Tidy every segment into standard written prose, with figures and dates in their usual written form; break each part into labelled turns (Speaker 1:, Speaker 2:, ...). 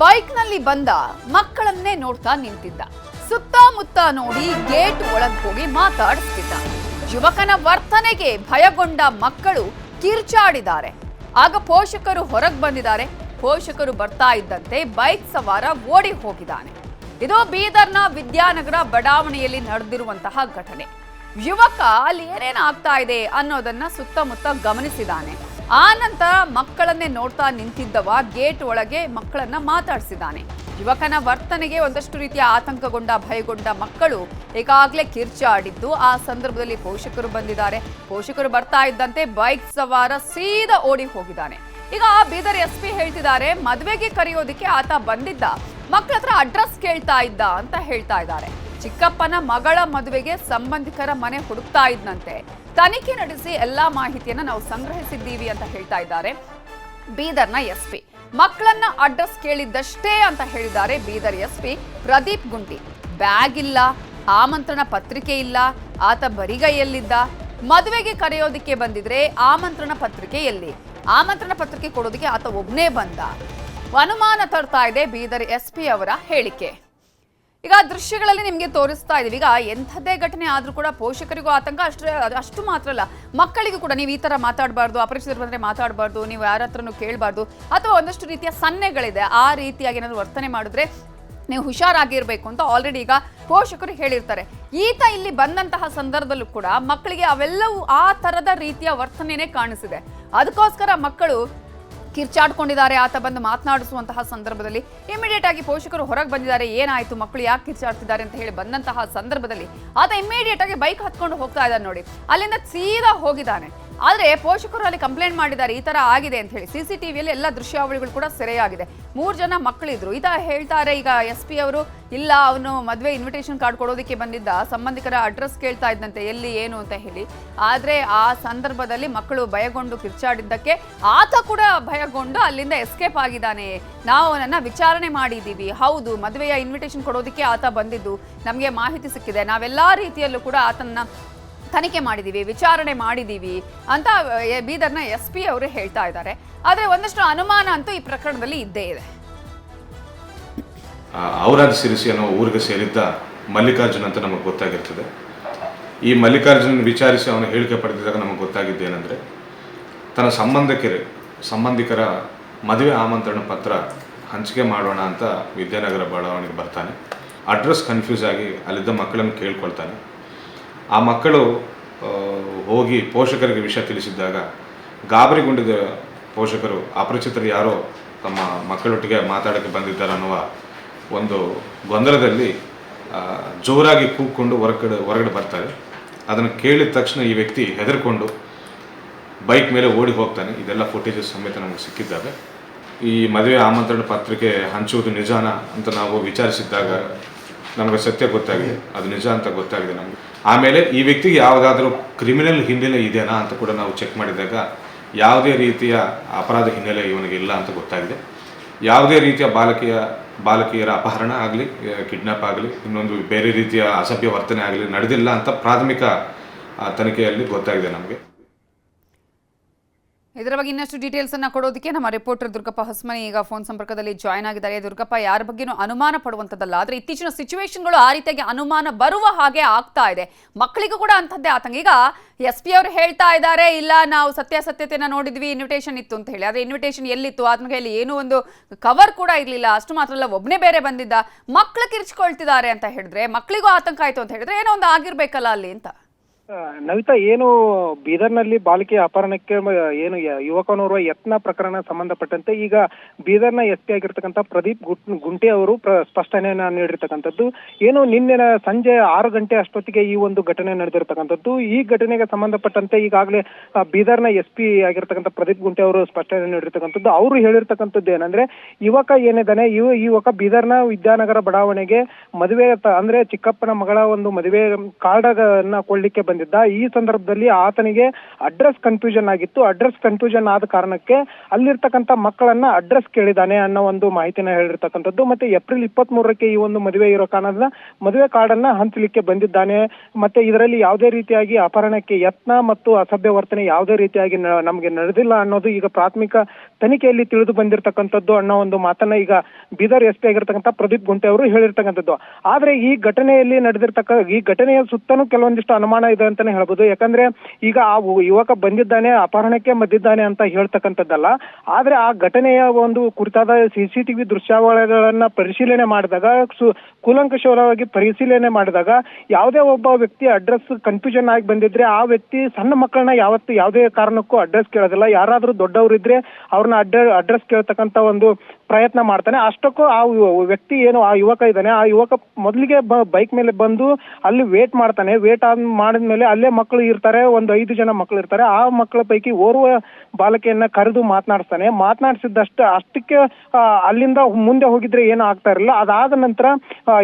Speaker 1: ಬೈಕ್ನಲ್ಲಿ ಬಂದ ಮಕ್ಕಳನ್ನೇ ನೋಡ್ತಾ ನಿಂತಿದ್ದ. ಸುತ್ತಮುತ್ತ ನೋಡಿ ಗೇಟ್ ಒಳಗೆ ಹೋಗಿ ಮಾತಾಡಿಸ್ತಿದ್ದ. ಯುವಕನ ವರ್ತನೆಗೆ ಭಯಗೊಂಡ ಮಕ್ಕಳು ಕಿರ್ಚಾಡಿದ್ದಾರೆ. ಆಗ ಪೋಷಕರು ಹೊರಗೆ ಬಂದಿದ್ದಾರೆ. ಪೋಷಕರು ಬರ್ತಾ ಇದ್ದಂತೆ ಬೈಕ್ ಸವಾರ ಓಡಿ ಹೋಗಿದ್ದಾನೆ. ಇದು ಬೀದರ್ನ ವಿದ್ಯಾನಗರ ಬಡಾವಣೆಯಲ್ಲಿ ನಡೆದಿರುವಂತಹ ಘಟನೆ. ಯುವಕ ಅಲ್ಲಿ ಏನೇನು ಆಗ್ತಾ ಇದೆ ಅನ್ನೋದನ್ನ ಸುತ್ತಮುತ್ತ ಗಮನಿಸಿದ್ದಾನೆ. ಆ ನಂತರ ಮಕ್ಕಳನ್ನೇ ನೋಡ್ತಾ ನಿಂತಿದ್ದವ ಗೇಟ್ ಒಳಗೆ ಮಕ್ಕಳನ್ನ ಮಾತಾಡಿಸಿದ್ದಾನೆ. ಯುವಕನ ವರ್ತನೆಗೆ ಒಂದಷ್ಟು ರೀತಿಯ ಆತಂಕಗೊಂಡ ಭಯಗೊಂಡ ಮಕ್ಕಳು ಈಗಾಗಲೇ ಕಿರ್ಚಾಡಿದ್ದು, ಆ ಸಂದರ್ಭದಲ್ಲಿ ಪೋಷಕರು ಬಂದಿದ್ದಾರೆ. ಪೋಷಕರು ಬರ್ತಾ ಇದ್ದಂತೆ ಬೈಕ್ ಸವಾರ ಸೀದಾ ಓಡಿ ಹೋಗಿದ್ದಾನೆ. ಈಗ ಬೀದರ್ SP ಹೇಳ್ತಿದ್ದಾರೆ, ಮದುವೆಗೆ ಕರೆಯೋದಕ್ಕೆ ಆತ ಬಂದಿದ್ದ, ಮಕ್ಕಳ ಹತ್ರ ಅಡ್ರೆಸ್ ಕೇಳ್ತಾ ಇದ್ದ ಅಂತ ಹೇಳ್ತಾ ಇದ್ದಾರೆ. ಚಿಕ್ಕಪ್ಪನ ಮಗಳ ಮದುವೆಗೆ ಸಂಬಂಧಿಕರ ಮನೆ ಹುಡುಕ್ತಾ ಇದ್ದಂತೆ. ತನಿಖೆ ನಡೆಸಿ ಎಲ್ಲಾ ಮಾಹಿತಿಯನ್ನ ನಾವು ಸಂಗ್ರಹಿಸಿದ್ದೀವಿ ಅಂತ ಹೇಳ್ತಾ ಇದ್ದಾರೆ ಬೀದರ್ನ SP. ಮಕ್ಕಳನ್ನ ಅಡ್ರೆಸ್ ಕೇಳಿದ್ದಷ್ಟೇ ಅಂತ ಹೇಳಿದ್ದಾರೆ ಬೀದರ್ SP ಪ್ರದೀಪ್ ಗುಂಟಿ. ಬ್ಯಾಗ್ ಇಲ್ಲ, ಆಮಂತ್ರಣ ಪತ್ರಿಕೆ ಇಲ್ಲ, ಆತ ಬರಿಗೈಯಲ್ಲಿದ್ದ. ಮದುವೆಗೆ ಕರೆಯೋದಕ್ಕೆ ಬಂದಿದ್ರೆ ಆಮಂತ್ರಣ ಪತ್ರಿಕೆ ಎಲ್ಲಿ? ಆಮಂತ್ರಣ ಪತ್ರಿಕೆ ಕೊಡೋದಕ್ಕೆ ಆತ ಒಬ್ಬನೇ ಬಂದ. ಅನುಮಾನ ತರ್ತಾ ಇದೆ ಬೀದರ್ SP ಅವರ ಹೇಳಿಕೆ. ಈಗ ದೃಶ್ಯಗಳಲ್ಲಿ ನಿಮಗೆ ತೋರಿಸ್ತಾ ಇದೀವಿ. ಈಗ ಎಂಥದ್ದೇ ಘಟನೆ ಆದ್ರೂ ಕೂಡ ಪೋಷಕರಿಗೂ ಆತಂಕ. ಅಷ್ಟು ಮಾತ್ರ ಅಲ್ಲ, ಮಕ್ಕಳಿಗೂ ಕೂಡ ನೀವು ಈ ತರ ಮಾತಾಡಬಾರ್ದು, ಅಪರಿಚಿತರು ಬಂದ್ರೆ ಮಾತಾಡಬಾರ್ದು, ನೀವು ಯಾರ ಹತ್ರನೂ ಕೇಳಬಾರ್ದು, ಅಥವಾ ಒಂದಷ್ಟು ರೀತಿಯ ಸನ್ನೆಗಳಿದೆ, ಆ ರೀತಿಯಾಗಿ ಏನಾದ್ರು ವರ್ತನೆ ಮಾಡಿದ್ರೆ ನೀವು ಹುಷಾರಾಗಿರ್ಬೇಕು ಅಂತ ಆಲ್ರೆಡಿ ಈಗ ಪೋಷಕರು ಹೇಳಿರ್ತಾರೆ. ಈತ ಇಲ್ಲಿ ಬಂದಂತಹ ಸಂದರ್ಭದಲ್ಲೂ ಕೂಡ ಮಕ್ಕಳಿಗೆ ಅವೆಲ್ಲವೂ ಆ ತರದ ರೀತಿಯ ವರ್ತನೆನೇ ಕಾಣಿಸಿದೆ. ಅದಕ್ಕೋಸ್ಕರ ಮಕ್ಕಳು ಕಿರ್ಚಾಡ್ಕೊಂಡಿದ್ದಾರೆ. ಆತ ಬಂದು ಮಾತನಾಡಿಸುವಂತಹ ಸಂದರ್ಭದಲ್ಲಿ ಇಮಿಡಿಯೇಟ್ ಆಗಿ ಪೋಷಕರು ಹೊರಗೆ ಬಂದಿದ್ದಾರೆ. ಏನಾಯ್ತು, ಮಕ್ಕಳು ಯಾಕೆ ಕಿರ್ಚಾಡ್ತಿದ್ದಾರೆ ಅಂತ ಹೇಳಿ ಬಂದಂತಹ ಸಂದರ್ಭದಲ್ಲಿ ಆತ ಇಮಿಡಿಯೇಟ್ ಆಗಿ ಬೈಕ್ ಹತ್ಕೊಂಡು ಹೋಗ್ತಾ ಇದ್ದಾನೆ. ನೋಡಿ, ಅಲ್ಲಿಂದ ಸೀದಾ ಹೋಗಿದ್ದಾನೆ. ಆದ್ರೆ ಪೋಷಕರು ಅಲ್ಲಿ ಕಂಪ್ಲೇಂಟ್ ಮಾಡಿದ್ದಾರೆ, ಈ ತರ ಆಗಿದೆ ಅಂತ ಹೇಳಿ. CCTVಯಲ್ಲಿ ಎಲ್ಲ ದೃಶ್ಯಾವಳಿಗಳು ಕೂಡ ಸೆರೆಯಾಗಿದೆ. 3 ಜನ ಮಕ್ಕಳಿದ್ರು. ಈತ ಹೇಳ್ತಾರೆ ಈಗ SP ಅವರು, ಇಲ್ಲ ಅವನು ಮದುವೆ ಇನ್ವಿಟೇಷನ್ ಕಾರ್ಡ್ ಕೊಡೋದಕ್ಕೆ ಬಂದಿದ್ದ, ಸಂಬಂಧಿಕರ ಅಡ್ರೆಸ್ ಕೇಳ್ತಾ ಇದ್ದಂತೆ, ಎಲ್ಲಿ ಏನು ಅಂತ ಹೇಳಿ. ಆದ್ರೆ ಆ ಸಂದರ್ಭದಲ್ಲಿ ಮಕ್ಕಳು ಭಯಗೊಂಡು ಕಿರ್ಚಾಡಿದ್ದಕ್ಕೆ ಆತ ಕೂಡ ಭಯಗೊಂಡು ಅಲ್ಲಿಂದ ಎಸ್ಕೇಪ್ ಆಗಿದ್ದಾನೆ. ನಾವು ಅವನನ್ನ ವಿಚಾರಣೆ ಮಾಡಿದ್ದೀವಿ, ಹೌದು ಮದುವೆಯ ಇನ್ವಿಟೇಷನ್ ಕೊಡೋದಕ್ಕೆ ಆತ ಬಂದಿದ್ದು, ನಮಗೆ ಮಾಹಿತಿ ಸಿಕ್ಕಿದೆ, ನಾವೆಲ್ಲಾ ರೀತಿಯಲ್ಲೂ ಕೂಡ ಆತನ ತನಿಖೆ ಮಾಡಿದ್ದೀವಿ, ವಿಚಾರಣೆ ಮಾಡಿದ್ದೀವಿ ಅಂತ ಬೀದರ್ನ SP ಅವರು ಹೇಳ್ತಾ ಇದ್ದಾರೆ. ಆದರೆ ಒಂದಷ್ಟು ಅನುಮಾನ ಅಂತೂ ಈ ಪ್ರಕರಣದಲ್ಲಿ ಇದ್ದೇ ಇದೆ.
Speaker 2: ಔರಾದ್ ಸಿರಿಸಿ ಅನ್ನೋ ಊರಿಗೆ ಸೇರಿದ್ದ ಮಲ್ಲಿಕಾರ್ಜುನ್ ಅಂತ ನಮಗೆ ಗೊತ್ತಾಗಿರ್ತದೆ. ಈ ಮಲ್ಲಿಕಾರ್ಜುನ್ ವಿಚಾರಿಸಿ ಅವನು ಹೇಳಿಕೆ ಪಡೆದಿದ್ದಾಗ ನಮಗೆ ಗೊತ್ತಾಗಿದ್ದೇನೆಂದರೆ, ತನ್ನ ಸಂಬಂಧಿಕರ ಮದುವೆ ಆಮಂತ್ರಣ ಪತ್ರ ಹಂಚಿಕೆ ಮಾಡೋಣ ಅಂತ ವಿದ್ಯಾನಗರ ಬಡಾವಣೆಗೆ ಬರ್ತಾನೆ. ಅಡ್ರೆಸ್ ಕನ್ಫ್ಯೂಸ್ ಆಗಿ ಅಲ್ಲಿದ್ದ ಮಕ್ಕಳನ್ನು ಕೇಳ್ಕೊಳ್ತಾನೆ. ಆ ಮಕ್ಕಳು ಹೋಗಿ ಪೋಷಕರಿಗೆ ವಿಷಯ ತಿಳಿಸಿದ್ದಾಗ ಗಾಬರಿಗೊಂಡಿದ್ದ ಪೋಷಕರು ಅಪರಿಚಿತರು ಯಾರೋ ತಮ್ಮ ಮಕ್ಕಳೊಟ್ಟಿಗೆ ಮಾತಾಡೋಕ್ಕೆ ಬಂದಿದ್ದಾರೆ ಅನ್ನುವ ಒಂದು ಗೊಂದಲದಲ್ಲಿ ಜೋರಾಗಿ ಕೂಗ್ಕೊಂಡು ಹೊರಗಡೆ ಬರ್ತಾರೆ. ಅದನ್ನು ಕೇಳಿದ ತಕ್ಷಣ ಈ ವ್ಯಕ್ತಿ ಹೆದರ್ಕೊಂಡು ಬೈಕ್ ಮೇಲೆ ಓಡಿ ಹೋಗ್ತಾನೆ. ಇದೆಲ್ಲ ಫುಟೇಜಸ್ ಸಮೇತ ನಮಗೆ ಸಿಕ್ಕಿದ್ದಾವೆ. ಈ ಮದುವೆ ಆಮಂತ್ರಣ ಪತ್ರಿಕೆ ಹಂಚುವುದು ನಿಜಾನ ಅಂತ ನಾವು ವಿಚಾರಿಸಿದ್ದಾಗ ನಮಗೆ ಸತ್ಯ ಗೊತ್ತಾಗಿದೆ, ಅದು ನಿಜ ಅಂತ ಗೊತ್ತಾಗಿದೆ ನಮಗೆ. ಆಮೇಲೆ ಈ ವ್ಯಕ್ತಿಗೆ ಯಾವುದಾದ್ರೂ ಕ್ರಿಮಿನಲ್ ಹಿನ್ನೆಲೆ ಇದೆಯಾ ಅಂತ ಕೂಡ ನಾವು ಚೆಕ್ ಮಾಡಿದಾಗ ಯಾವುದೇ ರೀತಿಯ ಅಪರಾಧ ಹಿನ್ನೆಲೆ ಇವನಿಗೆ ಇಲ್ಲ ಅಂತ ಗೊತ್ತಾಗಿದೆ. ಯಾವುದೇ ರೀತಿಯ ಬಾಲಕಿಯರ ಅಪಹರಣ ಆಗಲಿ, ಕಿಡ್ನಾಪ್ ಆಗಲಿ, ಇನ್ನೊಂದು ಬೇರೆ ರೀತಿಯ ಅಸಭ್ಯ ವರ್ತನೆ ಆಗಲಿ ನಡೆದಿಲ್ಲ ಅಂತ ಪ್ರಾಥಮಿಕ ತನಿಖೆಯಲ್ಲಿ ಗೊತ್ತಾಗಿದೆ ನಮಗೆ.
Speaker 1: ಇದರ ಬಗ್ಗೆ ಇನ್ನಷ್ಟು ಡೀಟೇಲ್ಸ್ ಅನ್ನ ಕೊಡೋದಕ್ಕೆ ನಮ್ಮ ರಿಪೋರ್ಟರ್ ದುರ್ಗಪ್ಪ ಹೊಸಮನಿ ಈಗ ಫೋನ್ ಸಂಪರ್ಕದಲ್ಲಿ ಜಾಯ್ನ್ ಆಗಿದ್ದಾರೆ. ದುರ್ಗಪ್ಪ, ಯಾರ ಬಗ್ಗೆನೂ ಅನುಮಾನ ಪಡುವಂಥದ್ದಲ್ಲ, ಆದರೆ ಇತ್ತೀಚಿನ ಸಿಚುವೇಶನ್ಗಳು ಆ ರೀತಿಯಾಗಿ ಅನುಮಾನ ಬರುವ ಹಾಗೆ ಆಗ್ತಾ ಇದೆ. ಮಕ್ಕಳಿಗೂ ಕೂಡ ಅಂಥದ್ದೇ ಆತಂಕ. ಈಗ SP ಅವರು ಹೇಳ್ತಾ ಇದ್ದಾರೆ, ಇಲ್ಲ ನಾವು ಸತ್ಯಾಸತ್ಯತೆಯನ್ನು ನೋಡಿದ್ವಿ, ಇನ್ವಿಟೇಷನ್ ಇತ್ತು ಅಂತ ಹೇಳಿ. ಆದರೆ ಇನ್ವಿಟೇಷನ್ ಎಲ್ಲಿತ್ತು? ಆತನ ಕೈಯಲ್ಲಿ ಏನೂ ಒಂದು ಕವರ್ ಕೂಡ ಇರಲಿಲ್ಲ. ಅಷ್ಟು ಮಾತ್ರ ಅಲ್ಲ, ಒಬ್ಬನೇ ಬೇರೆ ಬಂದಿದ್ದ. ಮಕ್ಕಳು ಕಿರ್ಚ್ಕೊಳ್ತಿದ್ದಾರೆ ಅಂತ ಹೇಳಿದ್ರೆ, ಮಕ್ಕಳಿಗೂ ಆತಂಕ ಆಯಿತು ಅಂತ ಹೇಳಿದ್ರೆ ಏನೋ ಒಂದು ಆಗಿರ್ಬೇಕಲ್ಲ ಅಲ್ಲಿ ಅಂತ.
Speaker 3: ನವಿತಾ, ಏನು ಬೀದರ್ನಲ್ಲಿ ಬಾಲಿಕೆ ಅಪಹರಣಕ್ಕೆ ಏನು ಯುವಕನೋರ್ವ ಯತ್ನ ಪ್ರಕರಣ ಸಂಬಂಧಪಟ್ಟಂತೆ ಈಗ ಬೀದರ್ನ SP ಆಗಿರ್ತಕ್ಕಂಥ ಪ್ರದೀಪ್ ಗುಂಟೆ ಅವರು ಸ್ಪಷ್ಟನೆಯನ್ನ ನೀಡಿರ್ತಕ್ಕಂಥದ್ದು. ಏನು ನಿನ್ನೆ ಸಂಜೆ 6 ಗಂಟೆ ಅಷ್ಟೊತ್ತಿಗೆ ಈ ಒಂದು ಘಟನೆ ನಡೆದಿರ್ತಕ್ಕಂಥದ್ದು. ಈ ಘಟನೆಗೆ ಸಂಬಂಧಪಟ್ಟಂತೆ ಈಗಾಗಲೇ ಬೀದರ್ನ SP ಆಗಿರ್ತಕ್ಕಂಥ ಪ್ರದೀಪ್ ಗುಂಟೆ ಅವರು ಸ್ಪಷ್ಟನೆ ನೀಡಿರ್ತಕ್ಕಂಥದ್ದು. ಅವರು ಹೇಳಿರ್ತಕ್ಕಂಥದ್ದು ಏನಂದ್ರೆ, ಯುವಕ ಏನಿದ್ದಾನೆ, ಯುವಕ ಬೀದರ್ನ ವಿದ್ಯಾನಗರ ಬಡಾವಣೆಗೆ ಮದುವೆ ಅಂದ್ರೆ ಚಿಕ್ಕಪ್ಪನ ಮಗಳ ಒಂದು ಮದುವೆ ಕಾರ್ಡನ್ನ ಕೊಳ್ಳಿಕ್ಕೆ ಬಂದಿದ್ದ. ಈ ಸಂದರ್ಭದಲ್ಲಿ ಆತನಿಗೆ ಅಡ್ರೆಸ್ ಕನ್ಫ್ಯೂಷನ್ ಆಗಿತ್ತು. ಅಡ್ರೆಸ್ ಕನ್ಫ್ಯೂಷನ್ ಆದ ಕಾರಣಕ್ಕೆ ಅಲ್ಲಿರ್ತಕ್ಕಂಥ ಮಕ್ಕಳನ್ನ ಅಡ್ರೆಸ್ ಕೇಳಿದಾನೆ ಅನ್ನೋ ಒಂದು ಮಾಹಿತಿನ ಹೇಳಿರ್ತಕ್ಕಂಥದ್ದು. ಮತ್ತೆ ಏಪ್ರಿಲ್ 23ಕ್ಕೆ ಈ ಒಂದು ಮದುವೆ ಇರೋ ಕಾರಣದಿಂದ ಮದುವೆ ಕಾರ್ಡನ್ನ ಹಂಚಲಿಕ್ಕೆ ಬಂದಿದ್ದಾನೆ. ಮತ್ತೆ ಇದರಲ್ಲಿ ಯಾವುದೇ ರೀತಿಯಾಗಿ ಅಪಹರಣಕ್ಕೆ ಯತ್ನ ಮತ್ತು ಅಸಭ್ಯ ವರ್ತನೆ ಯಾವುದೇ ರೀತಿಯಾಗಿ ನಮಗೆ ನಡೆದಿಲ್ಲ ಅನ್ನೋದು ಈಗ ಪ್ರಾಥಮಿಕ ತನಿಖೆಯಲ್ಲಿ ತಿಳಿದು ಬಂದಿರತಕ್ಕಂಥದ್ದು ಅನ್ನೋ ಒಂದು ಮಾತನ್ನ ಈಗ ಬೀದರ್ ಎಸ್ಪಿ ಆಗಿರ್ತಕ್ಕಂಥ ಪ್ರದೀಪ್ ಗುಂಟೆ ಅವರು ಹೇಳಿರ್ತಕ್ಕಂಥದ್ದು. ಆದ್ರೆ ಈ ಘಟನೆಯಲ್ಲಿ ಈ ಘಟನೆಯ ಸುತ್ತಲೂ ಕೆಲವೊಂದಿಷ್ಟು ಅನುಮಾನ ಇದೆ ಅಂತಾನೆ ಹೇಳ್ಬೋದು. ಯಾಕಂದ್ರೆ ಈಗ ಆ ಯುವಕ ಬಂದಿದ್ದಾನೆ, ಅಪಹರಣಕ್ಕೆ ಬಂದಿದ್ದಾನೆ ಅಂತ ಹೇಳ್ತಕ್ಕಂಥದ್ದಲ್ಲ. ಆದ್ರೆ ಆ ಘಟನೆಯ ಒಂದು ಕುರಿತಾದ CCTV ದೃಶ್ಯಾವಳಿಗಳನ್ನ ಪರಿಶೀಲನೆ ಮಾಡಿದಾಗ, ಕೂಲಂಕಷವಾಗಿ ಪರಿಶೀಲನೆ ಮಾಡಿದಾಗ ಯಾವುದೇ ಒಬ್ಬ ವ್ಯಕ್ತಿ ಅಡ್ರೆಸ್ ಕನ್ಫ್ಯೂಷನ್ ಆಗಿ ಬಂದಿದ್ರೆ ಆ ವ್ಯಕ್ತಿ ಸಣ್ಣ ಮಕ್ಕಳನ್ನ ಯಾವುದೇ ಕಾರಣಕ್ಕೂ ಅಡ್ರೆಸ್ ಕೇಳೋದಿಲ್ಲ. ಯಾರಾದ್ರೂ ದೊಡ್ಡವರಿದ್ರೆ ಅವ್ರನ್ನ ಅಡ್ರೆಸ್ ಕೇಳ್ತಕ್ಕಂಥ ಒಂದು ಪ್ರಯತ್ನ ಮಾಡ್ತಾನೆ. ಅಷ್ಟಕ್ಕೂ ಆ ವ್ಯಕ್ತಿ ಏನು ಆ ಯುವಕ ಇದ್ದಾನೆ, ಆ ಯುವಕ ಮೊದಲಿಗೆ ಬೈಕ್ ಮೇಲೆ ಬಂದು ಅಲ್ಲಿ ವೇಟ್ ಮಾಡ್ತಾನೆ. ವೇಟ್ ಮಾಡಿದ್ಮೇಲೆ ಅಲ್ಲೇ ಮಕ್ಕಳು ಇರ್ತಾರೆ, ಒಂದು 5 ಜನ ಮಕ್ಕಳು ಇರ್ತಾರೆ. ಆ ಮಕ್ಕಳ ಪೈಕಿ ಓರ್ವ ಬಾಲಕಿಯನ್ನ ಕರೆದು ಮಾತನಾಡಿಸ್ತಾನೆ. ಅಷ್ಟಕ್ಕೆ ಅಲ್ಲಿಂದ ಮುಂದೆ ಹೋಗಿದ್ರೆ ಏನು ಆಗ್ತಾ ಇರಲಿಲ್ಲ. ಅದಾದ ನಂತರ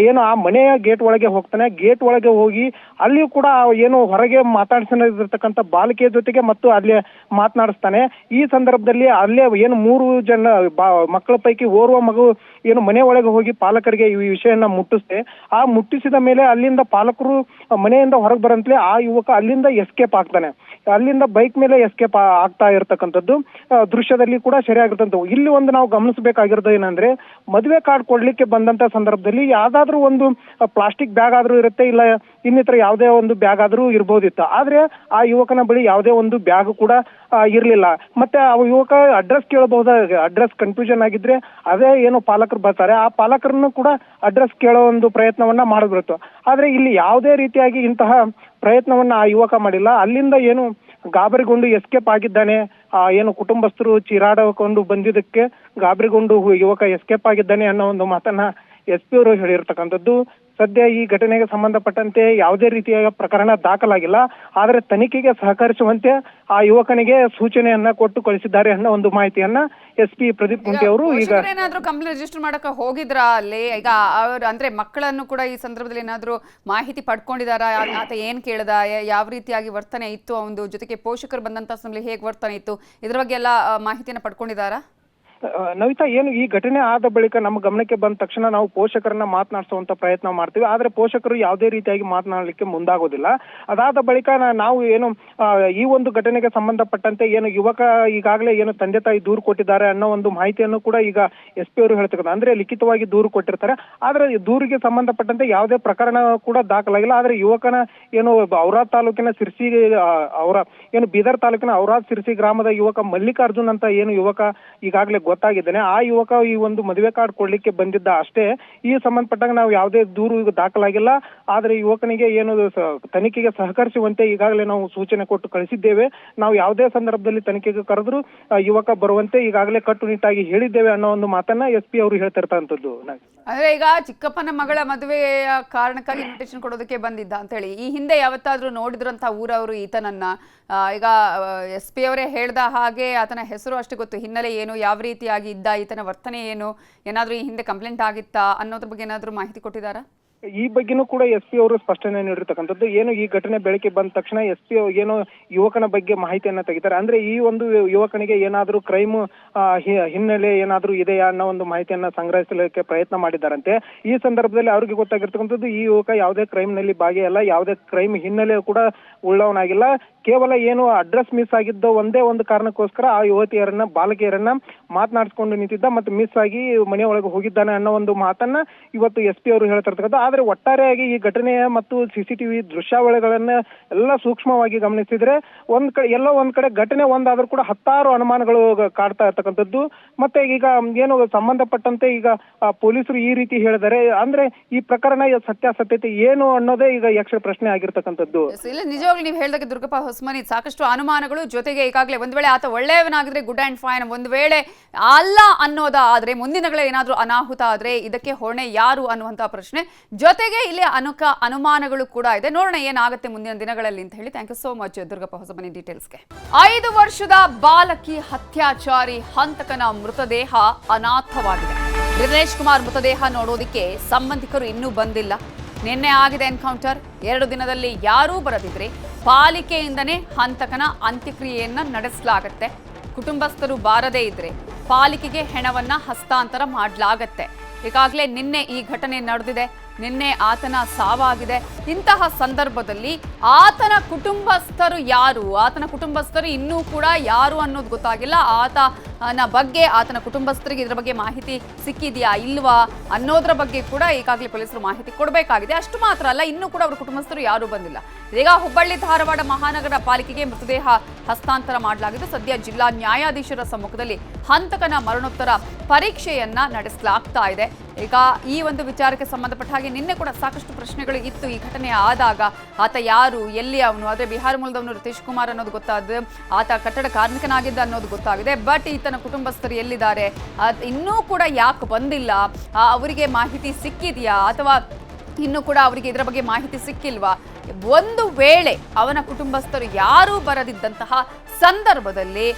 Speaker 3: ಏನು ಆ ಮನೆಯ ಗೇಟ್ ಒಳಗೆ ಹೋಗ್ತಾನೆ. ಗೇಟ್ ಒಳಗೆ ಹೋಗಿ ಅಲ್ಲಿಯೂ ಕೂಡ ಏನು ಹೊರಗೆ ಮಾತಾಡ್ಸಿರ್ತಕ್ಕಂಥ ಬಾಲಕಿಯ ಜೊತೆಗೆ ಮತ್ತು ಅಲ್ಲಿ ಮಾತನಾಡಿಸ್ತಾನೆ. ಈ ಸಂದರ್ಭದಲ್ಲಿ ಅಲ್ಲೇ ಏನು 3 ಜನ ಮಕ್ಕಳ ಪೈಕಿ ಓರ್ವ ಮಗು ಏನು ಮನೆ ಒಳಗೆ ಹೋಗಿ ಪಾಲಕರಿಗೆ ಈ ವಿಷಯನ ಮುಟ್ಟಿಸಿದ ಮೇಲೆ ಅಲ್ಲಿಂದ ಪಾಲಕರು ಮನೆಯಿಂದ ಹೊರಗೆ ಬರಂತಲೇ ಆ ಯುವಕ ಅಲ್ಲಿಂದ ಎಸ್ಕೇಪ್ ಆಗ್ತಾನೆ. ಅಲ್ಲಿಂದ ಬೈಕ್ ಮೇಲೆ ಎಸ್ಕೇಪ್ ಆಗ್ತಾ ಇರತಕ್ಕಂಥದ್ದು ದೃಶ್ಯದಲ್ಲಿ ಕೂಡ ಸರಿಯಾಗಿರ್ತಂಥವು. ಇಲ್ಲಿ ಒಂದು ನಾವು ಗಮನಿಸಬೇಕಾಗಿರೋದು ಏನಂದ್ರೆ, ಮದುವೆ ಕಾರ್ಡ್ ಕೊಡ್ಲಿಕ್ಕೆ ಬಂದಂತ ಸಂದರ್ಭದಲ್ಲಿ ಯಾವ್ದಾದ್ರು ಒಂದು ಪ್ಲಾಸ್ಟಿಕ್ ಬ್ಯಾಗ್ ಆದ್ರೂ ಇರುತ್ತೆ, ಇಲ್ಲ ಇನ್ನಿತರ ಯಾವುದೇ ಒಂದು ಬ್ಯಾಗ್ ಆದ್ರೂ ಇರ್ಬೋದಿತ್ತು. ಆದ್ರೆ ಆ ಯುವಕನ ಬಳಿ ಯಾವುದೇ ಒಂದು ಬ್ಯಾಗ್ ಕೂಡ ಇರ್ಲಿಲ್ಲ. ಮತ್ತೆ ಆ ಯುವಕ ಅಡ್ರೆಸ್ ಕೇಳಬಹುದಾದ ಅಡ್ರೆಸ್ ಕನ್ಫ್ಯೂಷನ್ ಆಗಿದ್ರೆ ಅದೇ ಏನು ಪಾಲಕರು ಬರ್ತಾರೆ, ಆ ಪಾಲಕರನ್ನು ಕೂಡ ಅಡ್ರೆಸ್ ಕೇಳೋ ಒಂದು ಪ್ರಯತ್ನವನ್ನ ಮಾಡಬಿಡ್ತು. ಆದ್ರೆ ಇಲ್ಲಿ ಯಾವುದೇ ರೀತಿಯಾಗಿ ಇಂತಹ ಪ್ರಯತ್ನವನ್ನ ಆ ಯುವಕ ಮಾಡಿಲ್ಲ. ಅಲ್ಲಿಂದ ಏನು ಗಾಬರಿಗೊಂಡು ಎಸ್ಕೇಪ್ ಆಗಿದ್ದಾನೆ. ಏನು ಕುಟುಂಬಸ್ಥರು ಚೀರಾಡಿಕೊಂಡು ಬಂದಿದ್ದಕ್ಕೆ ಗಾಬರಿಗೊಂಡು ಯುವಕ ಎಸ್ಕೇಪ್ ಆಗಿದ್ದಾನೆ ಅನ್ನೋ ಒಂದು ಮಾತನ್ನ SP ಅವರು ಹೇಳಿರ್ತಕ್ಕಂಥದ್ದು. ಸದ್ಯ ಈ ಘಟನೆಗೆ ಸಂಬಂಧಪಟ್ಟಂತೆ ಯಾವುದೇ ರೀತಿಯ ಪ್ರಕರಣ ದಾಖಲಾಗಿಲ್ಲ. ಆದರೆ ತನಿಖೆಗೆ ಸಹಕರಿಸುವಂತೆ ಆ ಯುವಕನಿಗೆ ಸೂಚನೆಯನ್ನ ಕೊಟ್ಟು ಕಳಿಸಿದ್ದಾರೆ ಅನ್ನೋ ಒಂದು ಮಾಹಿತಿಯನ್ನ SP ಪ್ರದೀಪ್ ಗುಂಟೆ ಅವರು ಈಗ
Speaker 1: ಏನಾದ್ರೂ ಕಂಪ್ಲೇಂಟ್ ರಿಜಿಸ್ಟರ್ ಮಾಡಕ ಹೋಗಿದ್ರಾ ಅಲ್ಲಿ? ಈಗ ಅವ್ರು ಅಂದ್ರೆ ಮಕ್ಕಳನ್ನು ಕೂಡ ಈ ಸಂದರ್ಭದಲ್ಲಿ ಏನಾದ್ರೂ ಮಾಹಿತಿ ಪಡ್ಕೊಂಡಿದಾರ? ಆತ ಏನ್ ಕೇಳ್ದ, ಯಾವ ರೀತಿಯಾಗಿ ವರ್ತನೆ ಇತ್ತು, ಅವನ ಜೊತೆಗೆ ಪೋಷಕರು ಬಂದಂತ ಸಮಯದಲ್ಲಿ ಹೇಗೆ ವರ್ತನೆ ಇತ್ತು, ಇದ್ರ ಬಗ್ಗೆ ಎಲ್ಲ ಮಾಹಿತಿಯನ್ನ ಪಡ್ಕೊಂಡಿದಾರಾ?
Speaker 3: ನವಿತಾ, ಏನು ಈ ಘಟನೆ ಆದ ಬಳಿಕ ನಮ್ಮ ಗಮನಕ್ಕೆ ಬಂದ ತಕ್ಷಣ ನಾವು ಪೋಷಕರನ್ನ ಮಾತನಾಡಿಸುವಂತ ಪ್ರಯತ್ನ ಮಾಡ್ತೀವಿ. ಆದ್ರೆ ಪೋಷಕರು ಯಾವುದೇ ರೀತಿಯಾಗಿ ಮಾತನಾಡಲಿಕ್ಕೆ ಮುಂದಾಗೋದಿಲ್ಲ. ಅದಾದ ಬಳಿಕ ನಾವು ಏನು ಈ ಒಂದು ಘಟನೆಗೆ ಸಂಬಂಧಪಟ್ಟಂತೆ ಏನು ಯುವಕ ಈಗಾಗಲೇ ಏನು ತಂದೆ ತಾಯಿ ದೂರು ಕೊಟ್ಟಿದ್ದಾರೆ ಅನ್ನೋ ಒಂದು ಮಾಹಿತಿಯನ್ನು ಕೂಡ ಈಗ SP ಅವರು ಹೇಳ್ತಿದ್ದಾರೆ. ಅಂದ್ರೆ ಲಿಖಿತವಾಗಿ ದೂರು ಕೊಟ್ಟಿರ್ತಾರೆ. ಆದ್ರೆ ದೂರಿಗೆ ಸಂಬಂಧಪಟ್ಟಂತೆ ಯಾವುದೇ ಪ್ರಕರಣ ಕೂಡ ದಾಖಲಾಗಿಲ್ಲ. ಆದ್ರೆ ಯುವಕನ ಏನು ಔರಾದ್ ತಾಲೂಕಿನ ಬೀದರ್ ತಾಲೂಕಿನ ಔರಾದ್ ಸಿರ್ಸಿ ಗ್ರಾಮದ ಯುವಕ ಮಲ್ಲಿಕಾರ್ಜುನ್ ಅಂತ ಏನು ಯುವಕ ಈಗಾಗಲೇ ಗೊತ್ತಾಗಿದ್ದೇನೆ. ಆ ಯುವಕ ಈ ಒಂದು ಮದುವೆ ಕಾರ್ಡ್ ಕೊಡ್ಲಿಕ್ಕೆ ಬಂದಿದ್ದ ಅಷ್ಟೇ. ಈ ಸಂಬಂಧಪಟ್ಟಾಗ ನಾವು ಯಾವುದೇ ದೂರು ದಾಖಲಾಗಿಲ್ಲ. ಆದ್ರೆ ಯುವಕನಿಗೆ ಏನು ತನಿಖೆಗೆ ಸಹಕರಿಸುವಂತೆ ಈಗಾಗಲೇ ನಾವು ಸೂಚನೆ ಕೊಟ್ಟು ಕಳಿಸಿದ್ದೇವೆ. ನಾವು ಯಾವುದೇ ಸಂದರ್ಭದಲ್ಲಿ ತನಿಖೆಗೆ ಕರೆದ್ರು ಯುವಕ ಬರುವಂತೆ ಈಗಾಗಲೇ ಕಟ್ಟುನಿಟ್ಟಾಗಿ ಹೇಳಿದ್ದೇವೆ ಅನ್ನೋ ಒಂದು ಮಾತನ್ನ SP ಅವರು ಹೇಳ್ತಿರ್ತಕ್ಕಂಥದ್ದು.
Speaker 1: ಅಂದ್ರೆ ಈಗ ಚಿಕ್ಕಪ್ಪನ ಮಗಳ ಮದುವೆಯ ಕಾರಣಕ್ಕಾಗಿ ಇನ್ವಿಟೇಷನ್ ಕೊಡೋದಕ್ಕೆ ಬಂದಿದ್ದ ಅಂತ ಹೇಳಿ ಈ ಹಿಂದೆ ಯಾವತ್ತಾದ್ರೂ ನೋಡಿದ್ರಂತ ಊರವರು ಈತನನ್ನ? ಈಗ SP ಅವರೇ ಹೇಳ್ದ ಹಾಗೆ ಆತನ ಹೆಸರು ಅಷ್ಟೇ ಗೊತ್ತು, ಹಿನ್ನೆಲೆ ಏನು, ಯಾವ ರೀತಿಯಾಗಿ ಇದ್ದ, ಈತನ ವರ್ತನೆ ಏನು, ಏನಾದ್ರೂ ಈ ಹಿಂದೆ ಕಂಪ್ಲೇಂಟ್ ಆಗಿತ್ತಾ ಅನ್ನೋದ್ರ ಬಗ್ಗೆ ಏನಾದ್ರೂ ಮಾಹಿತಿ ಕೊಟ್ಟಿದ್ದಾರಾ?
Speaker 3: ಈ ಬಗ್ಗೆನೂ ಕೂಡ SP ಅವರು ಸ್ಪಷ್ಟನೆ ನೀಡಿರ್ತಕ್ಕಂಥದ್ದು. ಏನು ಈ ಘಟನೆ ಬೆಳಕಿಗೆ ಬಂದ ತಕ್ಷಣ SP ಏನು ಯುವಕನ ಬಗ್ಗೆ ಮಾಹಿತಿಯನ್ನ ತೆಗಿತಾರೆ. ಅಂದ್ರೆ ಈ ಒಂದು ಯುವಕನಿಗೆ ಏನಾದ್ರೂ ಕ್ರೈಮ್ ಹಿನ್ನೆಲೆ ಏನಾದ್ರೂ ಇದೆಯಾ ಅನ್ನೋ ಒಂದು ಮಾಹಿತಿಯನ್ನ ಸಂಗ್ರಹಿಸಲಿಕ್ಕೆ ಪ್ರಯತ್ನ ಮಾಡಿದ್ದಾರಂತೆ. ಈ ಸಂದರ್ಭದಲ್ಲಿ ಅವ್ರಿಗೆ ಗೊತ್ತಾಗಿರ್ತಕ್ಕಂಥದ್ದು ಈ ಯುವಕ ಯಾವುದೇ ಕ್ರೈಮ್ ನಲ್ಲಿ ಭಾಗಿಯಲ್ಲ, ಯಾವುದೇ ಕ್ರೈಮ್ ಹಿನ್ನೆಲೆ ಕೂಡ ಉಳ್ಳವನಾಗಿಲ್ಲ. ಕೇವಲ ಏನು ಅಡ್ರೆಸ್ ಮಿಸ್ ಆಗಿದ್ದ ಒಂದೇ ಒಂದು ಕಾರಣಕ್ಕೋಸ್ಕರ ಆ ಬಾಲಕಿಯರನ್ನ ಮಾತನಾಡಿಸ್ಕೊಂಡು ನಿಂತಿದ್ದ ಮತ್ತು ಮಿಸ್ ಆಗಿ ಮನೆ ಒಳಗೆ ಹೋಗಿದ್ದಾನೆ ಅನ್ನೋ ಒಂದು ಮಾತನ್ನ ಇವತ್ತು SP ಅವರು ಹೇಳ್ತಿರ್ತಕ್ಕಂಥ. ಆದ್ರೆ ಒಟ್ಟಾರೆಯಾಗಿ ಈ ಘಟನೆಯ ಮತ್ತು CCTV ದೃಶ್ಯಾವಳಿಗಳನ್ನ ಎಲ್ಲ ಸೂಕ್ಷ್ಮವಾಗಿ ಗಮನಿಸಿದ್ರೆ ಎಲ್ಲೋ ಒಂದ್ ಕಡೆ ಘಟನೆ ಒಂದಾದ್ರೂ ಕೂಡ 10 ಅನುಮಾನಗಳು ಕಾಡ್ತಾ ಇರ್ತಕ್ಕಂಥದ್ದು. ಮತ್ತೆ ಈಗ ಏನು ಸಂಬಂಧಪಟ್ಟಂತೆ ಈಗ ಪೊಲೀಸರು ಈ ರೀತಿ ಹೇಳಿದರೆ ಅಂದ್ರೆ ಈ ಪ್ರಕರಣ ಸತ್ಯಾಸತ್ಯತೆ ಏನು ಅನ್ನೋದೇ ಈಗ ಯಕ್ಷ ಪ್ರಶ್ನೆ ಆಗಿರ್ತಕ್ಕಂಥದ್ದು.
Speaker 1: ಇಲ್ಲ, ನಿಜವಾಗ್ಲೂ ನೀವು ಹೇಳಿದಾಗ ದುರ್ಗಪ್ಪ ಹೊಸಮನಿ ಸಾಕಷ್ಟು ಅನುಮಾನಗಳು, ಜೊತೆಗೆ ಈಗಾಗಲೇ ಒಂದ್ ವೇಳೆ ಆತ ಒಳ್ಳೆಯವನಾಗಿದ್ರೆ ಗುಡ್ ಅಂಡ್ ಫೈನ್, ಒಂದ್ ವೇಳೆ ಅಲ್ಲ ಅನ್ನೋದಾದ್ರೆ ಮುಂದಿನಗಳ ಏನಾದ್ರೂ ಅನಾಹುತ ಆದ್ರೆ ಇದಕ್ಕೆ ಹೊಣೆ ಯಾರು ಅನ್ನುವಂತಹ ಪ್ರಶ್ನೆ, ಜೊತೆಗೆ ಇಲ್ಲಿ ಅನುಮಾನಗಳು ಕೂಡ ಇದೆ. ನೋಡೋಣ ಏನಾಗುತ್ತೆ ಮುಂದಿನ ದಿನಗಳಲ್ಲಿ ಅಂತ ಹೇಳಿ. Thank you so much Durgappa Hosamani ಡೀಟೇಲ್ಸ್ಗೆ. 5 ವರ್ಷದ ಬಾಲಕಿ ಹತ್ಯಾಚಾರಿ ಹಂತಕನ ಮೃತದೇಹ ಅನಾಥವಾಗಿದೆ. ದಿನೇಶ್ ಕುಮಾರ್ ಮೃತದೇಹ ನೋಡೋದಿಕ್ಕೆ ಸಂಬಂಧಿಕರು ಇನ್ನೂ ಬಂದಿಲ್ಲ. ನಿನ್ನೆ ಆಗಿದೆ ಎನ್ಕೌಂಟರ್. 2 ದಿನದಲ್ಲಿ ಯಾರೂ ಬರದಿದ್ರೆ ಪಾಲಿಕೆಯಿಂದನೇ ಹಂತಕನ ಅಂತ್ಯಕ್ರಿಯೆಯನ್ನ ನಡೆಸಲಾಗತ್ತೆ. ಕುಟುಂಬಸ್ಥರು ಬಾರದೇ ಇದ್ರೆ ಪಾಲಿಕೆಗೆ ಹೆಣವನ್ನ ಹಸ್ತಾಂತರ ಮಾಡಲಾಗತ್ತೆ. ಈಗಾಗಲೇ ನಿನ್ನೆ ಈ ಘಟನೆ ನಡೆದಿದೆ, ನಿನ್ನೆ ಆತನ ಸಾವಾಗಿದೆ. ಇಂತಹ ಸಂದರ್ಭದಲ್ಲಿ ಆತನ ಕುಟುಂಬಸ್ಥರು ಯಾರು, ಆತನ ಕುಟುಂಬಸ್ಥರು ಇನ್ನೂ ಕೂಡ ಯಾರು ಅನ್ನೋದು ಗೊತ್ತಾಗಿಲ್ಲ. ಆತನ ಬಗ್ಗೆ, ಆತನ ಕುಟುಂಬಸ್ಥರಿಗೆ ಇದರ ಬಗ್ಗೆ ಮಾಹಿತಿ ಸಿಕ್ಕಿದೆಯಾ ಇಲ್ವಾ ಅನ್ನೋದ್ರ ಬಗ್ಗೆ ಕೂಡ ಈಗಾಗಲೇ ಪೊಲೀಸರು ಮಾಹಿತಿ ಕೊಡಬೇಕಾಗಿದೆ. ಅಷ್ಟು ಮಾತ್ರ ಅಲ್ಲ, ಇನ್ನೂ ಕೂಡ ಅವರ ಕುಟುಂಬಸ್ಥರು ಯಾರೂ ಬಂದಿಲ್ಲ. ಈಗ ಹುಬ್ಬಳ್ಳಿ ಧಾರವಾಡ ಮಹಾನಗರ ಪಾಲಿಕೆಗೆ ಮೃತದೇಹ ಹಸ್ತಾಂತರ ಮಾಡಲಾಗಿದ್ದು, ಸದ್ಯ ಜಿಲ್ಲಾ ನ್ಯಾಯಾಧೀಶರ ಸಮ್ಮುಖದಲ್ಲಿ ಹಂತಕನ ಮರಣೋತ್ತರ ಪರೀಕ್ಷೆಯನ್ನ ನಡೆಸಲಾಗ್ತಾ ಇದೆ. ಈಗ ಈ ಒಂದು ವಿಚಾರಕ್ಕೆ ಸಂಬಂಧಪಟ್ಟ ಹಾಗೆ ನಿನ್ನೆ ಕೂಡ ಸಾಕಷ್ಟು ಪ್ರಶ್ನೆಗಳು ಇತ್ತು. ಈ ಘಟನೆ ಆದಾಗ ಆತ ಯಾರು, ಎಲ್ಲಿ ಅವನು, ಆದರೆ ಬಿಹಾರ ಮೂಲದವನು ರಿತೇಶ್ ಕುಮಾರ್ ಅನ್ನೋದು ಗೊತ್ತಾದ, ಆತ ಕಟ್ಟಡ ಕಾರ್ಮಿಕನಾಗಿದ್ದ ಅನ್ನೋದು ಗೊತ್ತಾಗಿದೆ. ಬಟ್ ಈತನ ಕುಟುಂಬಸ್ಥರು ಎಲ್ಲಿದ್ದಾರೆ, ಇನ್ನೂ ಕೂಡ ಯಾಕೆ ಬಂದಿಲ್ಲ, ಅವರಿಗೆ ಮಾಹಿತಿ ಸಿಕ್ಕಿದೆಯಾ ಅಥವಾ ಇನ್ನೂ ಕೂಡ ಅವರಿಗೆ ಇದರ ಬಗ್ಗೆ ಮಾಹಿತಿ ಸಿಕ್ಕಿಲ್ವಾ? ಒಂದು ವೇಳೆ ಅವನ ಕುಟುಂಬಸ್ಥರು ಯಾರೂ ಬರದಿದ್ದಂತಹ ಸಂದರ್ಭದಲ್ಲಿ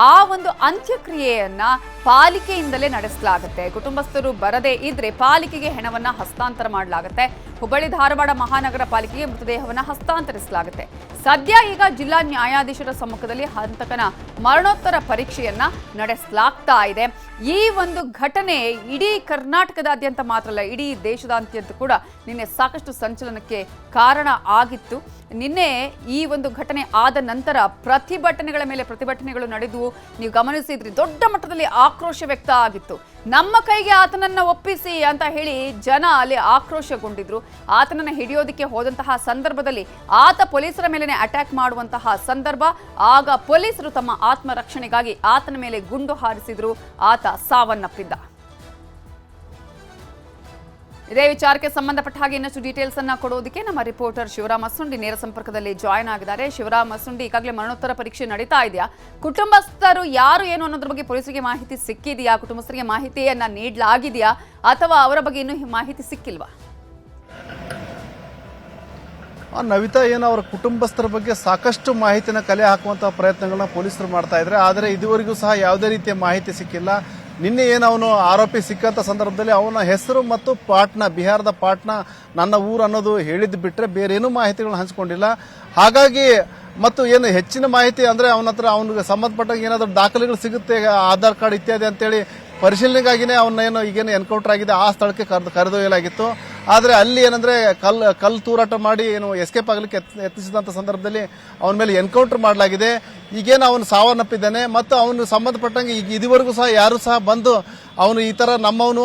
Speaker 1: ಆ ಒಂದು ಅಂತ್ಯಕ್ರಿಯೆಯನ್ನ ಪಾಲಿಕೆಯಿಂದಲೇ ನಡೆಸಲಾಗುತ್ತೆ. ಕುಟುಂಬಸ್ಥರು ಬರದೇ ಇದ್ರೆ ಪಾಲಿಕೆಗೆ ಹೆಣವನ್ನ ಹಸ್ತಾಂತರ ಮಾಡಲಾಗುತ್ತೆ. ಹುಬ್ಬಳ್ಳಿ ಧಾರವಾಡ ಮಹಾನಗರ ಪಾಲಿಕೆಗೆ ಮೃತದೇಹವನ್ನ ಹಸ್ತಾಂತರಿಸಲಾಗುತ್ತೆ. ಸದ್ಯ ಈಗ ಜಿಲ್ಲಾ ನ್ಯಾಯಾಧೀಶರ ಸಮ್ಮುಖದಲ್ಲಿ ಹಂತಕನ ಮರಣೋತ್ತರ ಪರೀಕ್ಷೆಯನ್ನ ನಡೆಸಲಾಗ್ತಾ ಇದೆ. ಈ ಒಂದು ಘಟನೆ ಇಡೀ ಕರ್ನಾಟಕದಾದ್ಯಂತ ಮಾತ್ರ ಅಲ್ಲ, ಇಡೀ ದೇಶದಾದ್ಯಂತ ಕೂಡ ನಿನ್ನೆ ಸಾಕಷ್ಟು ಸಂಚಲನಕ್ಕೆ ಕಾರಣ ಆಗಿತ್ತು. ನಿನ್ನೆ ಈ ಒಂದು ಘಟನೆ ಆದ ನಂತರ ಪ್ರತಿಭಟನೆಗಳ ಮೇಲೆ ಪ್ರತಿಭಟನೆಗಳು ನಡೆದು ನೀವು ಗಮನಿಸಿದ್ರಿ, ದೊಡ್ಡ ಮಟ್ಟದಲ್ಲಿ ಆಕ್ರೋಶ ವ್ಯಕ್ತ ಆಗಿತ್ತು. ನಮ್ಮ ಕೈಗೆ ಆತನನ್ನ ಒಪ್ಪಿಸಿ ಅಂತ ಹೇಳಿ ಜನ ಅಲ್ಲಿ ಆಕ್ರೋಶಗೊಂಡಿದ್ರು. ಆತನನ್ನ ಹಿಡಿಯೋದಕ್ಕೆ ಹೋದಂತಹ ಸಂದರ್ಭದಲ್ಲಿ ಆತ ಪೊಲೀಸರ ಮೇಲೆನೆ ಅಟ್ಯಾಕ್ ಮಾಡುವಂತಹ ಸಂದರ್ಭ. ಆಗ ಪೊಲೀಸರು ತಮ್ಮ ಆತ್ಮರಕ್ಷಣೆಗಾಗಿ ಆತನ ಮೇಲೆ ಗುಂಡು ಹಾರಿಸಿದ್ರು. ಆತ ಸಾವನ್ನಪ್ಪಿದ್ದ. ಇದೇ ವಿಚಾರಕ್ಕೆ ಸಂಬಂಧಪಟ್ಟ ಹಾಗೆ ಇನ್ನಷ್ಟು ಡೀಟೇಲ್ಸ್ ಅನ್ನ ಕೊಡೋದಕ್ಕೆ ನಮ್ಮ ರಿಪೋರ್ಟರ್ ಶಿವರಾಮ್ ಅಸುಂಡಿ ನೇರ ಸಂಪರ್ಕದಲ್ಲಿ ಜಾಯ್ನ್ ಆಗಿದ್ದಾರೆ. ಶಿವರಾಮ್ ಅಸುಂಡಿ, ಈಗಾಗಲೇ ಮರಣೋತ್ತರ ಪರೀಕ್ಷೆ ನಡೀತಾ ಇದೆಯಾ? ಕುಟುಂಬಸ್ಥರು ಯಾರು ಏನು ಅನ್ನೋದ್ರ ಬಗ್ಗೆ ಪೊಲೀಸರಿಗೆ ಮಾಹಿತಿ ಸಿಕ್ಕಿದೆಯಾ? ಕುಟುಂಬಸ್ಥರಿಗೆ ಮಾಹಿತಿಯನ್ನ ನೀಡಲಾಗಿದೆಯಾ ಅಥವಾ ಅವರ ಬಗ್ಗೆ ಇನ್ನೂ ಮಾಹಿತಿ ಸಿಕ್ಕಿಲ್ವಾ?
Speaker 4: ನವಿತಾ, ಏನು ಅವರ ಕುಟುಂಬಸ್ಥರ ಬಗ್ಗೆ ಸಾಕಷ್ಟು ಮಾಹಿತಿನ ಕಲೆ ಹಾಕುವಂತಹ ಪ್ರಯತ್ನಗಳನ್ನ ಪೊಲೀಸರು ಮಾಡ್ತಾ ಇದ್ದಾರೆ. ಆದರೆ ಇದುವರೆಗೂ ಸಹ ಯಾವುದೇ ರೀತಿಯ ಮಾಹಿತಿ ಸಿಕ್ಕಿಲ್ಲ. ನಿನ್ನೆ ಏನು ಅವನು ಆರೋಪಿ ಸಿಕ್ಕಂತ ಸಂದರ್ಭದಲ್ಲಿ ಅವನ ಹೆಸರು ಮತ್ತು ಪಾಟ್ನಾ, ಬಿಹಾರದ ಪಾಟ್ನಾ ನನ್ನ ಊರು ಅನ್ನೋದು ಹೇಳಿದ್ದು ಬಿಟ್ಟರೆ ಬೇರೇನೂ ಮಾಹಿತಿಗಳನ್ನ ಹಂಚಿಕೊಂಡಿಲ್ಲ. ಹಾಗಾಗಿ ಮತ್ತು ಏನು ಹೆಚ್ಚಿನ ಮಾಹಿತಿ ಅಂದರೆ ಅವನ ಹತ್ರ ಅವನಿಗೆ ಸಂಬಂಧಪಟ್ಟಾಗ ಏನಾದರೂ ದಾಖಲೆಗಳು ಸಿಗುತ್ತೆ, ಆಧಾರ್ ಕಾರ್ಡ್ ಇತ್ಯಾದಿ ಅಂತೇಳಿ ಪರಿಶೀಲನೆಗಾಗಿನೇ ಅವನ್ನೇನು ಈಗೇನು ಎನ್ಕೌಂಟರ್ ಆಗಿದೆ ಆ ಸ್ಥಳಕ್ಕೆ ಕರೆದೊಯ್ಯಲಾಗಿತ್ತು. ಆದರೆ ಅಲ್ಲಿ ಏನಂದ್ರೆ ಕಲ್ಲು ತೂರಾಟ ಮಾಡಿ ಏನು ಎಸ್ಕೇಪ್ ಆಗಲಿಕ್ಕೆ ಯತ್ನಿಸಿದಂಥ ಸಂದರ್ಭದಲ್ಲಿ ಅವನ ಮೇಲೆ ಎನ್ಕೌಂಟರ್ ಮಾಡಲಾಗಿದೆ. ಈಗೇನು ಅವನು ಸಾವನ್ನಪ್ಪಿದ್ದಾನೆ ಮತ್ತು ಅವನು ಸಂಬಂಧಪಟ್ಟಂಗೆ ಈಗ ಇದುವರೆಗೂ ಸಹ ಯಾರು ಸಹ ಬಂದು ಅವನು ಈ ತರ ನಮ್ಮವನು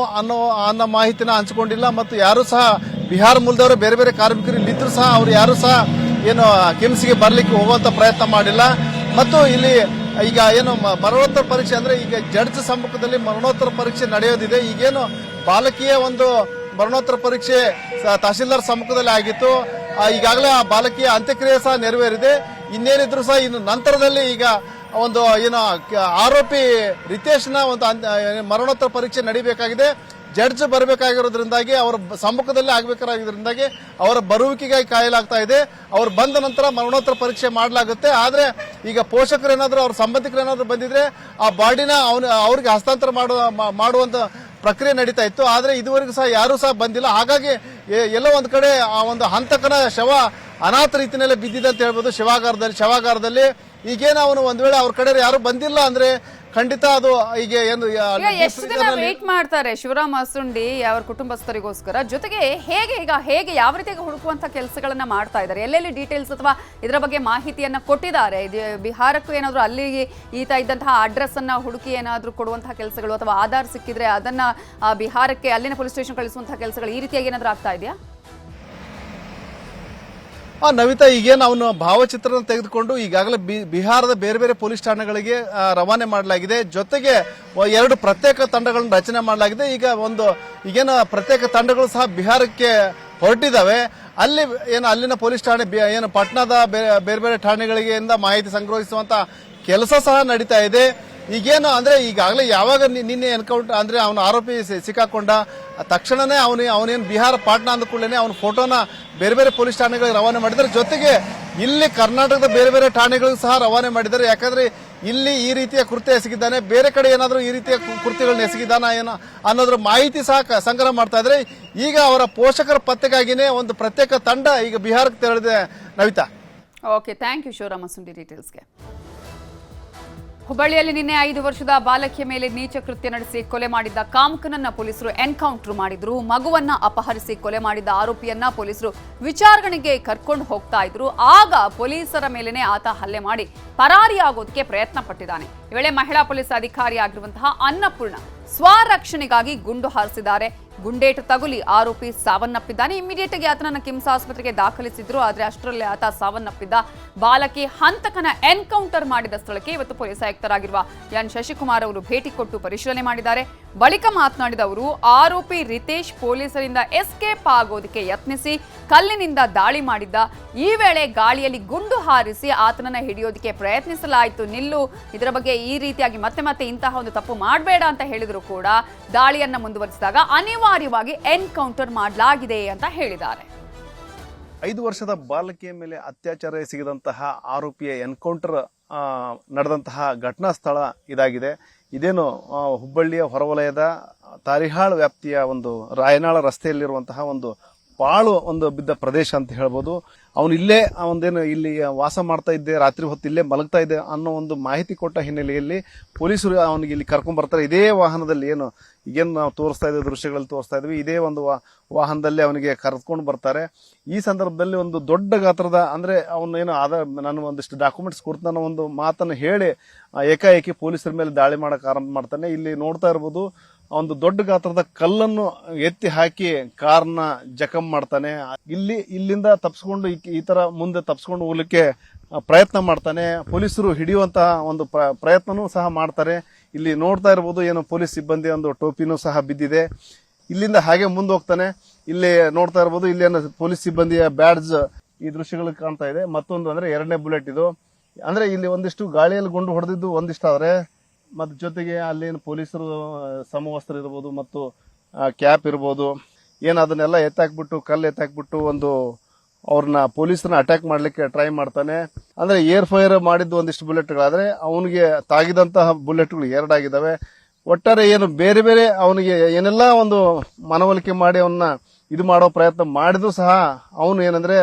Speaker 4: ಅನ್ನೋ ಮಾಹಿತಿನ ಹಂಚಿಕೊಂಡಿಲ್ಲ. ಮತ್ತು ಯಾರು ಸಹ ಬಿಹಾರ ಮೂಲದವರು ಬೇರೆ ಬೇರೆ ಕಾರ್ಮಿಕರು ಇಲ್ಲಿದ್ರು ಸಹ ಅವ್ರು ಯಾರು ಸಹ ಏನು ಕಿಮ್ಸ್ಗೆ ಬರ್ಲಿಕ್ಕೆ ಹೋಗುವಂತ ಪ್ರಯತ್ನ ಮಾಡಿಲ್ಲ. ಮತ್ತು ಇಲ್ಲಿ ಈಗ ಏನು ಮರಣೋತ್ತರ ಪರೀಕ್ಷೆ ಅಂದ್ರೆ ಈಗ ಜಡ್ಜ್ ಸಮ್ಮುಖದಲ್ಲಿ ಮರಣೋತ್ತರ ಪರೀಕ್ಷೆ ನಡೆಯೋದಿದೆ. ಈಗೇನು ಬಾಲಕಿಯ ಒಂದು ಮರಣೋತ್ತರ ಪರೀಕ್ಷೆ ತಹಶೀಲ್ದಾರ್ ಸಮ್ಮುಖದಲ್ಲಿ ಆಗಿತ್ತು. ಈಗಾಗಲೇ ಆ ಬಾಲಕಿಯ ಅಂತ್ಯಕ್ರಿಯೆ ಸಹ ನೆರವೇರಿದೆ. ಇನ್ನೇನಿದ್ರು ಸಹ ಇನ್ನು ನಂತರದಲ್ಲಿ ಈಗ ಒಂದು ಏನು ಆರೋಪಿ ರಿತೇಶ್ನ ಒಂದು ಮರಣೋತ್ತರ ಪರೀಕ್ಷೆ ನಡೀಬೇಕಾಗಿದೆ. ಜಡ್ಜ್ ಬರಬೇಕಾಗಿರೋದ್ರಿಂದಾಗಿ ಅವರ ಸಮ್ಮುಖದಲ್ಲಿ ಆಗಬೇಕಾಗಿರೋದ್ರಿಂದಾಗಿ ಅವರ ಬರುವಿಕೆಗಾಗಿ ಕಾಯಲಾಗ್ತಾ ಇದೆ. ಅವ್ರು ಬಂದ ನಂತರ ಮರಣೋತ್ತರ ಪರೀಕ್ಷೆ ಮಾಡಲಾಗುತ್ತೆ. ಆದ್ರೆ ಈಗ ಪೋಷಕರು ಏನಾದ್ರು ಅವ್ರ ಸಂಬಂಧಿಕರು ಏನಾದ್ರು ಬಂದಿದ್ರೆ ಆ ಬಾಡಿನ ಅವ್ರಿಗೆ ಹಸ್ತಾಂತರ ಮಾಡುವಂತ ಪ್ರಕ್ರಿಯೆ ನಡೀತಾ ಇತ್ತು. ಆದ್ರೆ ಇದುವರೆಗೂ ಸಹ ಯಾರೂ ಸಹ ಬಂದಿಲ್ಲ. ಹಾಗಾಗಿ ಎಲ್ಲೋ ಒಂದ್ ಕಡೆ ಆ ಒಂದು ಹಂತಕನ ಶವ ಅನಾಥ ರೀತಿಯಲ್ಲೇ ಬಿದ್ದಿದೆ ಅಂತ ಹೇಳ್ಬೋದು ಶವಾಗಾರದಲ್ಲಿ. ಈಗೇನು ಅವನು ಒಂದ್ ವೇಳೆ ಅವ್ರ ಕಡೆ ಯಾರು ಬಂದಿಲ್ಲ ಅಂದ್ರೆ ಖಂಡಿತ ಅದು ಈಗ ಏನು
Speaker 1: ಎಷ್ಟು ದಿನ ವೇಟ್ ಮಾಡ್ತಾರೆ ಶಿವರಾಮ್ ಅಸುಂಡಿ ಅವರ ಕುಟುಂಬಸ್ಥರಿಗೋಸ್ಕರ? ಜೊತೆಗೆ ಹೇಗೆ ಯಾವ ರೀತಿಯಾಗಿ ಹುಡುಕುವಂತ ಕೆಲಸಗಳನ್ನ ಮಾಡ್ತಾ ಇದ್ದಾರೆ? ಎಲ್ಲೆಲ್ಲಿ ಡೀಟೇಲ್ಸ್ ಅಥವಾ ಇದರ ಬಗ್ಗೆ ಮಾಹಿತಿಯನ್ನ ಕೊಟ್ಟಿದ್ದಾರೆ? ಬಿಹಾರಕ್ಕೂ ಏನಾದ್ರು ಅಲ್ಲಿ ಈತ ಇದ್ದಂತಹ ಅಡ್ರೆಸ್ ಅನ್ನ ಹುಡುಕಿ ಏನಾದ್ರು ಕೊಡುವಂತಹ ಕೆಲಸಗಳು ಅಥವಾ ಆಧಾರ್ ಸಿಕ್ಕಿದ್ರೆ ಅದನ್ನ ಬಿಹಾರಕ್ಕೆ ಅಲ್ಲಿನ ಪೊಲೀಸ್ ಸ್ಟೇಷನ್ ಕಳಿಸುವಂತಹ ಕೆಲಸಗಳು ಈ ರೀತಿಯಾಗಿ ಏನಾದ್ರು ಆಗ್ತಾ ಇದೆಯಾ?
Speaker 4: ನವಿತಾ, ಈಗೇನು ಅವನು ಭಾವಚಿತ್ರನ ತೆಗೆದುಕೊಂಡು ಈಗಾಗಲೇ ಬಿಹಾರದ ಬೇರೆ ಬೇರೆ ಪೊಲೀಸ್ ಠಾಣೆಗಳಿಗೆ ರವಾನೆ ಮಾಡಲಾಗಿದೆ. ಜೊತೆಗೆ 2 ಪ್ರತ್ಯೇಕ ತಂಡಗಳನ್ನು ರಚನೆ ಮಾಡಲಾಗಿದೆ. ಈಗೇನು ಪ್ರತ್ಯೇಕ ತಂಡಗಳು ಸಹ ಬಿಹಾರಕ್ಕೆ ಹೊರಟಿದ್ದಾವೆ. ಅಲ್ಲಿನ ಪೊಲೀಸ್ ಠಾಣೆ ಏನು ಪಾಟ್ನಾದ ಬೇರೆ ಬೇರೆ ಠಾಣೆಗಳಿಗೆ ಮಾಹಿತಿ ಸಂಗ್ರಹಿಸುವಂತ ಕೆಲಸ ಸಹ ನಡೀತಾ ಇದೆ. ಈಗೇನು ಅಂದ್ರೆ ಈಗಾಗಲೇ ಯಾವಾಗ ನಿನ್ನೆ ಎನ್ಕೌಂಟರ್ ಅಂದ್ರೆ ಅವನ ಆರೋಪಿ ಸಿಕ್ಕಾಕೊಂಡ ತಕ್ಷಣನೇ ಅವನೇನು ಬಿಹಾರ ಪಾಟ್ನಾ ಅಂದ ಕೂಡಲೇ ಅವನ ಫೋಟೋನ ಬೇರೆ ಬೇರೆ ಪೊಲೀಸ್ ಠಾಣೆಗಳಿಗೆ ರವಾನೆ ಮಾಡಿದ್ದಾರೆ. ಜೊತೆಗೆ ಇಲ್ಲಿ ಕರ್ನಾಟಕದ ಬೇರೆ ಬೇರೆ ಠಾಣೆಗಳಿಗೂ ಸಹ ರವಾನೆ ಮಾಡಿದ್ದಾರೆ. ಯಾಕಂದ್ರೆ ಇಲ್ಲಿ ಈ ರೀತಿಯ ಕೃತ್ಯ ಎಸಗಿದ್ದಾನೆ, ಬೇರೆ ಕಡೆ ಏನಾದರೂ ಈ ರೀತಿಯ ಕೃತ್ಯಗಳನ್ನ ಎಸಗಿದ್ದಾನ ಏನೋ ಅನ್ನೋದ್ರ ಮಾಹಿತಿ ಸಹ ಸಂಗ್ರಹ ಮಾಡ್ತಾ ಇದ್ರೆ ಈಗ ಅವರ ಪೋಷಕರ ಪತ್ತೆಗಾಗಿನೇ ಒಂದು ಪ್ರತ್ಯೇಕ ತಂಡ ಈಗ ಬಿಹಾರಕ್ಕೆ ತೆರಳಿದೆ. Navita,
Speaker 1: okay, thank you Shivaramasundi ಡೀಟೇಲ್ಸ್ಗೆ. ಹುಬ್ಬಳ್ಳಿಯಲ್ಲಿ ನಿನ್ನೆ 5 ವರ್ಷದ ಬಾಲಕಿಯ ಮೇಲೆ ನೀಚ ಕೃತ್ಯ ನಡೆಸಿ ಕೊಲೆ ಮಾಡಿದ್ದ ಕಾಮಕನನ್ನ ಪೊಲೀಸರು ಎನ್ಕೌಂಟರ್ ಮಾಡಿದ್ರು. ಮಗುವನ್ನ ಅಪಹರಿಸಿ ಕೊಲೆ ಮಾಡಿದ್ದ ಆರೋಪಿಯನ್ನ ಪೊಲೀಸರು ವಿಚಾರಣೆಗೆ ಕರ್ಕೊಂಡು ಹೋಗ್ತಾ ಇದ್ರು. ಆಗ ಪೊಲೀಸರ ಮೇಲೆನೆ ಆತ ಹಲ್ಲೆ ಮಾಡಿ ಪರಾರಿಯಾಗೋದಕ್ಕೆ ಪ್ರಯತ್ನ ಪಟ್ಟಿದ್ದಾನೆ. ಈ ವೇಳೆ ಮಹಿಳಾ ಪೊಲೀಸ್ ಅಧಿಕಾರಿಯಾಗಿರುವಂತಹ ಅನ್ನಪೂರ್ಣ ಸ್ವರಕ್ಷಣೆಗಾಗಿ ಗುಂಡು ಹಾರಿಸಿದ್ದಾರೆ. ಗುಂಡೇಟು ತಗುಲಿ ಆರೋಪಿ ಸಾವನ್ನಪ್ಪಿದ್ದಾನೆ. ಇಮಿಡಿಯೇಟ್ ಆಗಿ ಆತನನ್ನ ಕಿಮ್ಸ್ ಆಸ್ಪತ್ರೆಗೆ ದಾಖಲಿಸಿದ್ರು. ಆದ್ರೆ ಅಷ್ಟರಲ್ಲೇ ಆತ ಸಾವನ್ನಪ್ಪಿದ್ದ. ಬಾಲಕಿ ಹಂತಕನ ಎನ್ಕೌಂಟರ್ ಮಾಡಿದ ಸ್ಥಳಕ್ಕೆ ಇವತ್ತು ಪೊಲೀಸ್ ಆಯುಕ್ತರಾಗಿರುವ ಎನ್ ಶಶಿಕುಮಾರ್ ಅವರು ಭೇಟಿ ಕೊಟ್ಟು ಪರಿಶೀಲನೆ ಮಾಡಿದ್ದಾರೆ. ಬಳಿಕ ಮಾತನಾಡಿದ ಅವರು, ಆರೋಪಿ ರಿತೇಶ್ ಪೊಲೀಸರಿಂದ ಎಸ್ಕೇಪ್ ಆಗೋದಕ್ಕೆ ಯತ್ನಿಸಿ ಕಲ್ಲಿನಿಂದ ದಾಳಿ ಮಾಡಿದ್ದ. ಈ ವೇಳೆ ಗಾಳಿಯಲ್ಲಿ ಗುಂಡು ಹಾರಿಸಿ ಆತನನ್ನ ಹಿಡಿಯೋದಕ್ಕೆ ಪ್ರಯತ್ನಿಸಲಾಯಿತು. ನಿಲ್ಲು, ಇದರ ಬಗ್ಗೆ ಈ ರೀತಿಯಾಗಿ ಮತ್ತೆ ಇಂತಹ ಒಂದು ತಪ್ಪು ಮಾಡಬೇಡ ಅಂತ ಹೇಳಿದ್ರು ಕೂಡ ದಾಳಿಯನ್ನ ಮುಂದುವರಿಸಿದಾಗ ಅನಿವಾರ್ಯವಾಗಿ ಎನ್ಕೌಂಟರ್ ಮಾಡಲಾಗಿದೆ ಅಂತ ಹೇಳಿದ್ದಾರೆ.
Speaker 4: 5 ವರ್ಷದ ಬಾಲಕಿಯ ಮೇಲೆ ಅತ್ಯಾಚಾರ ಎಸಗಿದಂತಹ ಆರೋಪಿಯ ಎನ್ಕೌಂಟರ್ ನಡೆದಂತಹ ಘಟನಾ ಸ್ಥಳ ಇದಾಗಿದೆ. ಇದೇನು ಹುಬ್ಬಳ್ಳಿಯ ಹೊರವಲಯದ ತಾರಿಹಾಳ್ ವ್ಯಾಪ್ತಿಯ ಒಂದು ರಾಯನಾಳ ರಸ್ತೆಯಲ್ಲಿರುವಂತಹ ಒಂದು ಪಾಳು ಒಂದು ಬಿದ್ದ ಪ್ರದೇಶ ಅಂತ ಹೇಳ್ಬೋದು. ಅವನು ಇಲ್ಲೇ ಒಂದೇನು ಇಲ್ಲಿ ವಾಸ ಮಾಡ್ತಾ ಇದ್ದೆ, ರಾತ್ರಿ ಹೊತ್ತು ಇಲ್ಲೇ ಮಲಗ್ತಾ ಇದ್ದೆ ಅನ್ನೋ ಒಂದು ಮಾಹಿತಿ ಕೊಟ್ಟ ಹಿನ್ನೆಲೆಯಲ್ಲಿ ಪೊಲೀಸರು ಅವನಿಗೆ ಇಲ್ಲಿ ಕರ್ಕೊಂಡ್ ಬರ್ತಾರೆ. ಇದೇ ವಾಹನದಲ್ಲಿ ಈಗೇನು ನಾವು ತೋರಿಸ್ತಾ ಇದ್ದ ದೃಶ್ಯಗಳಲ್ಲಿ ತೋರಿಸ್ತಾ ಇದ್ವಿ, ಇದೇ ಒಂದು ವಾಹನದಲ್ಲಿ ಅವನಿಗೆ ಕರೆದುಕೊಂಡು ಬರ್ತಾರೆ. ಈ ಸಂದರ್ಭದಲ್ಲಿ ಒಂದು ದೊಡ್ಡ ಗಾತ್ರದ ಅಂದ್ರೆ ಅವನೇನು ನಾನು ಒಂದಿಷ್ಟು ಡಾಕ್ಯುಮೆಂಟ್ಸ್ ಕೊಡ್ತಾನೆ ಅನ್ನೋ ಒಂದು ಮಾತನ್ನು ಹೇಳಿ ಏಕಾಏಕಿ ಪೊಲೀಸರ ಮೇಲೆ ದಾಳಿ ಮಾಡಕ್ ಆರಂಭ ಮಾಡ್ತಾನೆ. ಇಲ್ಲಿ ನೋಡ್ತಾ ಇರ್ಬೋದು, ಒಂದು ದೊಡ್ಡ ಗಾತ್ರದ ಕಲ್ಲನ್ನು ಎತ್ತಿ ಹಾಕಿ ಕಾರ್ನ ಜಖಂ ಮಾಡ್ತಾನೆ. ಇಲ್ಲಿಂದ ತಪ್ಪಿಸ್ಕೊಂಡು ಈ ತರ ಮುಂದೆ ತಪ್ಪಿಸ್ಕೊಂಡು ಹೋಗ್ಲಿಕ್ಕೆ ಪ್ರಯತ್ನ ಮಾಡ್ತಾನೆ. ಪೊಲೀಸರು ಹಿಡಿಯುವಂತಹ ಒಂದು ಪ್ರಯತ್ನನೂ ಸಹ ಮಾಡ್ತಾರೆ. ಇಲ್ಲಿ ನೋಡ್ತಾ ಇರ್ಬೋದು, ಏನು ಪೊಲೀಸ್ ಸಿಬ್ಬಂದಿ ಒಂದು ಟೋಪಿನೂ ಸಹ ಬಿದ್ದಿದೆ. ಇಲ್ಲಿಂದ ಹಾಗೆ ಮುಂದೆ ಹೋಗ್ತಾನೆ. ಇಲ್ಲಿ ನೋಡ್ತಾ ಇರ್ಬೋದು, ಇಲ್ಲಿ ಪೊಲೀಸ್ ಸಿಬ್ಬಂದಿಯ ಬ್ಯಾಡ್ಜ್ ಈ ದೃಶ್ಯಗಳು ಕಾಣ್ತಾ ಇದೆ. ಮತ್ತೊಂದು ಅಂದ್ರೆ 2ನೇ ಬುಲೆಟ್ ಇದು. ಅಂದ್ರೆ ಇಲ್ಲಿ ಒಂದಿಷ್ಟು ಗಾಳಿಯಲ್ಲಿ ಗುಂಡು ಹೊಡೆದಿದ್ದು ಒಂದಿಷ್ಟು ಆದ್ರೆ ಮತ್ತು ಜೊತೆಗೆ ಅಲ್ಲೇನು ಪೊಲೀಸರು ಸಮವಸ್ತ್ರ ಇರ್ಬೋದು ಮತ್ತು ಕ್ಯಾಪ್ ಇರ್ಬೋದು, ಅದನ್ನೆಲ್ಲ ಎತ್ತಾಕ್ಬಿಟ್ಟು ಕಲ್ಲು ಎತ್ತಾಕ್ಬಿಟ್ಟು ಒಂದು ಅವ್ರನ್ನ ಪೊಲೀಸರನ್ನ ಅಟ್ಯಾಕ್ ಮಾಡ್ಲಿಕ್ಕೆ ಟ್ರೈ ಮಾಡ್ತಾನೆ. ಅಂದ್ರೆ ಏರ್ ಫೈರ್ ಮಾಡಿದ್ದು ಒಂದಿಷ್ಟು ಬುಲೆಟ್ಗಳಾದ್ರೆ ಅವನಿಗೆ ತಾಗಿದಂತಹ ಬುಲೆಟ್ಗಳು 2 ಆಗಿದ್ದಾವೆ. ಒಟ್ಟಾರೆ ಏನು ಬೇರೆ ಬೇರೆ ಅವನಿಗೆ ಏನೆಲ್ಲ ಒಂದು ಮನವೊಲಿಕೆ ಮಾಡಿ ಅವನ್ನ ಇದು ಮಾಡೋ ಪ್ರಯತ್ನ ಮಾಡಿದ್ರು ಸಹ ಅವನು ಏನಂದ್ರೆ